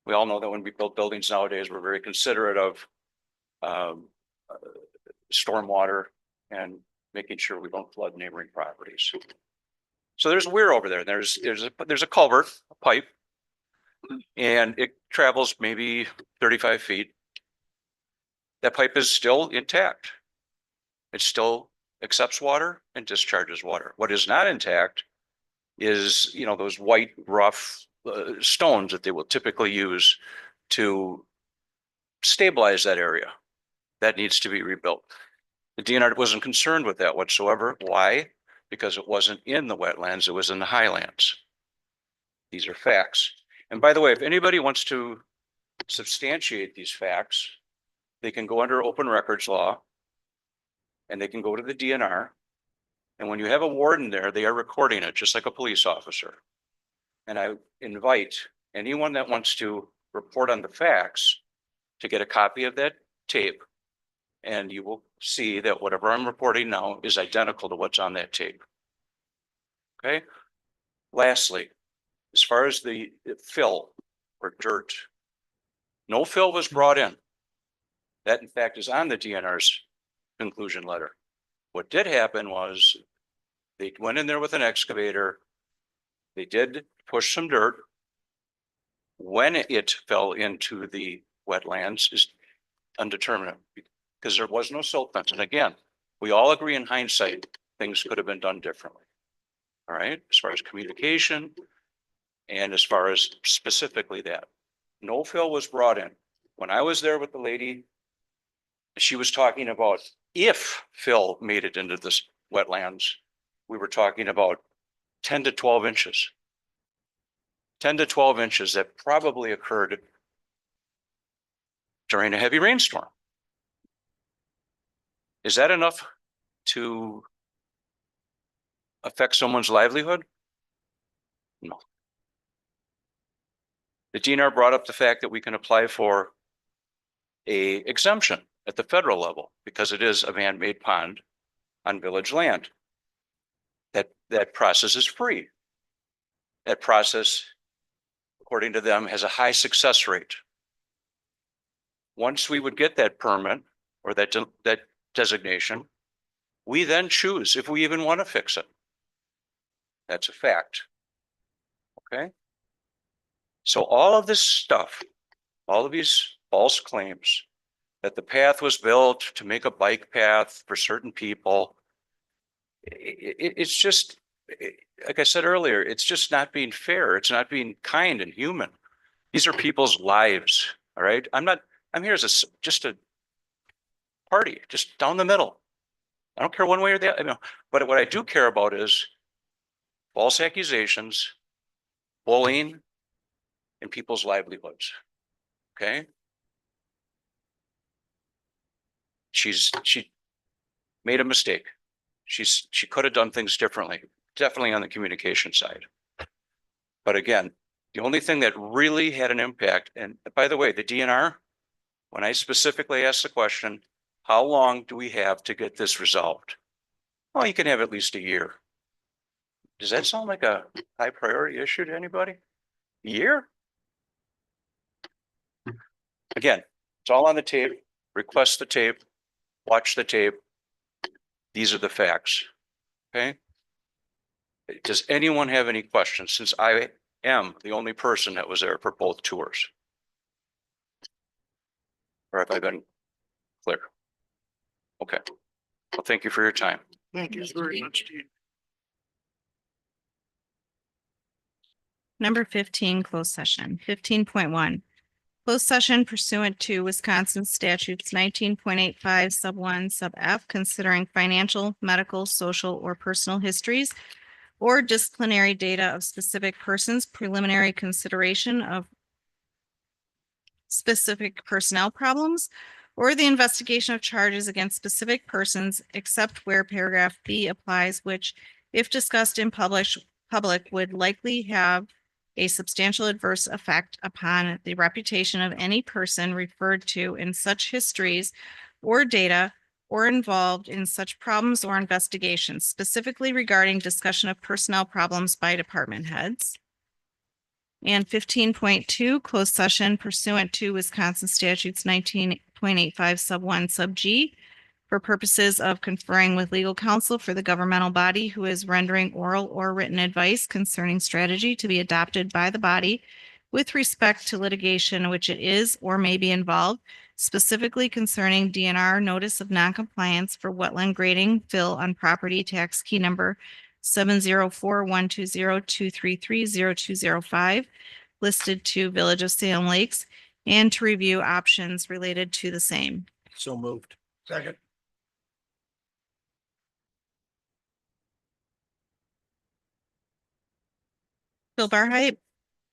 We all know that when we build buildings nowadays, we're very considerate of stormwater and making sure we don't flood neighboring properties. So there's a weir over there. There's a culvert, a pipe, and it travels maybe 35 feet. That pipe is still intact. It still accepts water and discharges water. What is not intact is, those white rough stones that they will typically use to stabilize that area. That needs to be rebuilt. The DNR wasn't concerned with that whatsoever. Why? Because it wasn't in the wetlands, it was in the highlands. These are facts. And by the way, if anybody wants to substantiate these facts, they can go under open records law and they can go to the DNR. And when you have a warden there, they are recording it just like a police officer. And I invite anyone that wants to report on the facts to get a copy of that tape. And you will see that whatever I'm reporting now is identical to what's on that tape. Okay. Lastly, as far as the fill or dirt, no fill was brought in. That in fact is on the DNR's conclusion letter. What did happen was they went in there with an excavator. They did push some dirt. When it fell into the wetlands is undetermined. because there was no silt fence. And again, we all agree in hindsight, things could have been done differently. All right, as far as communication and as far as specifically that. No fill was brought in. When I was there with the lady, she was talking about if fill made it into this wetlands, we were talking about 10 to 12 inches. 10 to 12 inches that probably occurred during a heavy rainstorm. Is that enough to affect someone's livelihood? No. The DNR brought up the fact that we can apply for a exemption at the federal level because it is a man-made pond on village land. That process is free. That process, according to them, has a high success rate. Once we would get that permit or that designation, we then choose if we even want to fix it. That's a fact. Okay. So all of this stuff, all of these false claims that the path was built to make a bike path for certain people, it's just, like I said earlier, it's just not being fair. It's not being kind and human. These are people's lives. All right. I'm here as just a party, just down the middle. I don't care one way or the other, but what I do care about is false accusations, bullying, and people's livelihoods. Okay. She made a mistake. She could have done things differently, definitely on the communication side. But again, the only thing that really had an impact, and by the way, the DNR, when I specifically asked the question, how long do we have to get this resolved? Well, you can have at least a year. Does that sound like a high priority issue to anybody? A year? Again, it's all on the tape. Request the tape, watch the tape. These are the facts. Okay. Does anyone have any questions, since I am the only person that was there for both tours? Or have I been clear? Okay. Well, thank you for your time. Thank you very much, Steve. Number 15, closed session. 15.1. Closed session pursuant to Wisconsin statutes 19.85 sub 1 sub F, considering financial, medical, social, or personal histories or disciplinary data of specific persons, preliminary consideration of specific personnel problems, or the investigation of charges against specific persons, except where paragraph B applies, which, if discussed in public, would likely have a substantial adverse effect upon the reputation of any person referred to in such histories or data or involved in such problems or investigations, specifically regarding discussion of personnel problems by department heads. And 15.2, closed session pursuant to Wisconsin statutes 19.85 sub 1 sub G, for purposes of conferring with legal counsel for the governmental body who is rendering oral or written advice concerning strategy to be adopted by the body with respect to litigation in which it is or may be involved, specifically concerning DNR notice of noncompliance for wetland grading fill on property tax key number 704-120-233-0205, listed to Village of Salem Lakes, and to review options related to the same. So moved. Second. Bill Barrhyte,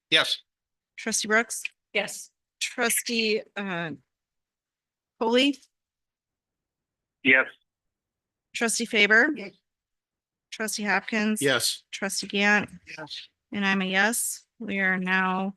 Yes. Trustee Brooks, Yes. Trustee Foley, Yes. Trustee Faber. Yes. Trustee Hopkins. Yes. Trustee Gant, Yes. and I'm a yes. We are now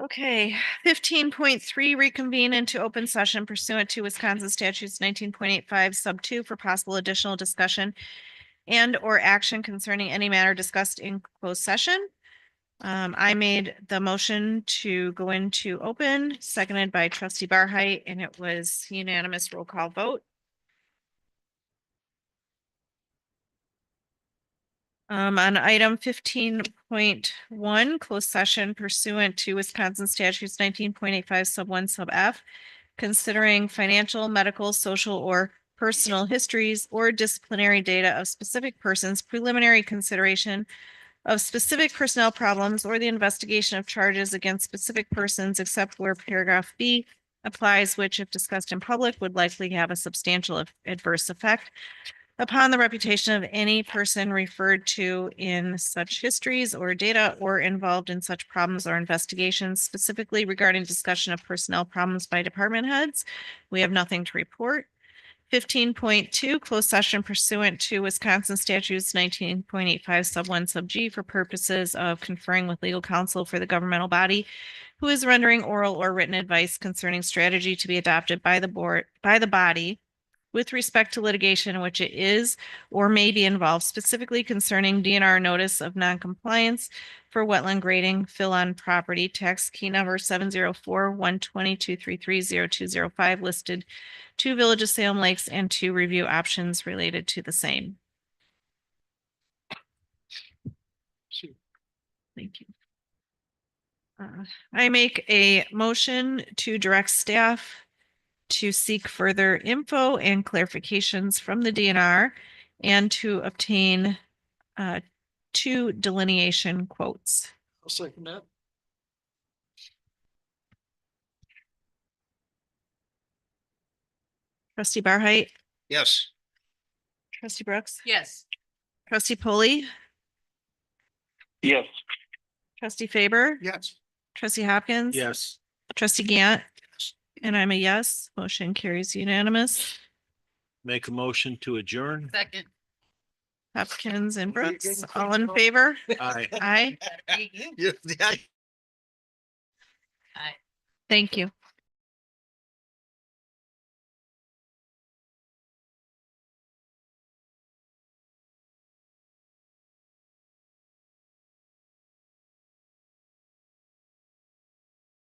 Okay, 15.3 reconvene into open session pursuant to Wisconsin statutes 19.85 sub 2 for possible additional discussion and or action concerning any matter discussed in closed session. I made the motion to go into open, seconded by trustee Barheit, and it was unanimous roll call vote. On item 15.1, closed session pursuant to Wisconsin statutes 19.85 sub 1 sub F, considering financial, medical, social, or personal histories or disciplinary data of specific persons, preliminary consideration of specific personnel problems, or the investigation of charges against specific persons, except where paragraph B applies, which if discussed in public would likely have a substantial adverse effect upon the reputation of any person referred to in such histories or data or involved in such problems or investigations, specifically regarding discussion of personnel problems by department heads. We have nothing to report. 15.2, closed session pursuant to Wisconsin statutes 19.85 sub 1 sub G for purposes of conferring with legal counsel for the governmental body who is rendering oral or written advice concerning strategy to be adopted by the body with respect to litigation in which it is or may be involved, specifically concerning DNR notice of noncompliance for wetland grading, fill on property, tax key number 704-122-330205, listed to Village of Salem Lakes, and to review options related to the same. Thank you. I make a motion to direct staff to seek further info and clarifications from the DNR and to obtain 2 delineation quotes. I'll second that. Trustee Barheit, Yes. trustee Brooks, Yes. trustee Polly, Yes. trustee Faber, Yes. trustee Hopkins. Yes. Trustee Gant, and I'm a yes. Motion carries unanimous. Make a motion to adjourn. Second. Hopkins and Brooks, all in favor? Aye. Aye. Yeah. Thank you.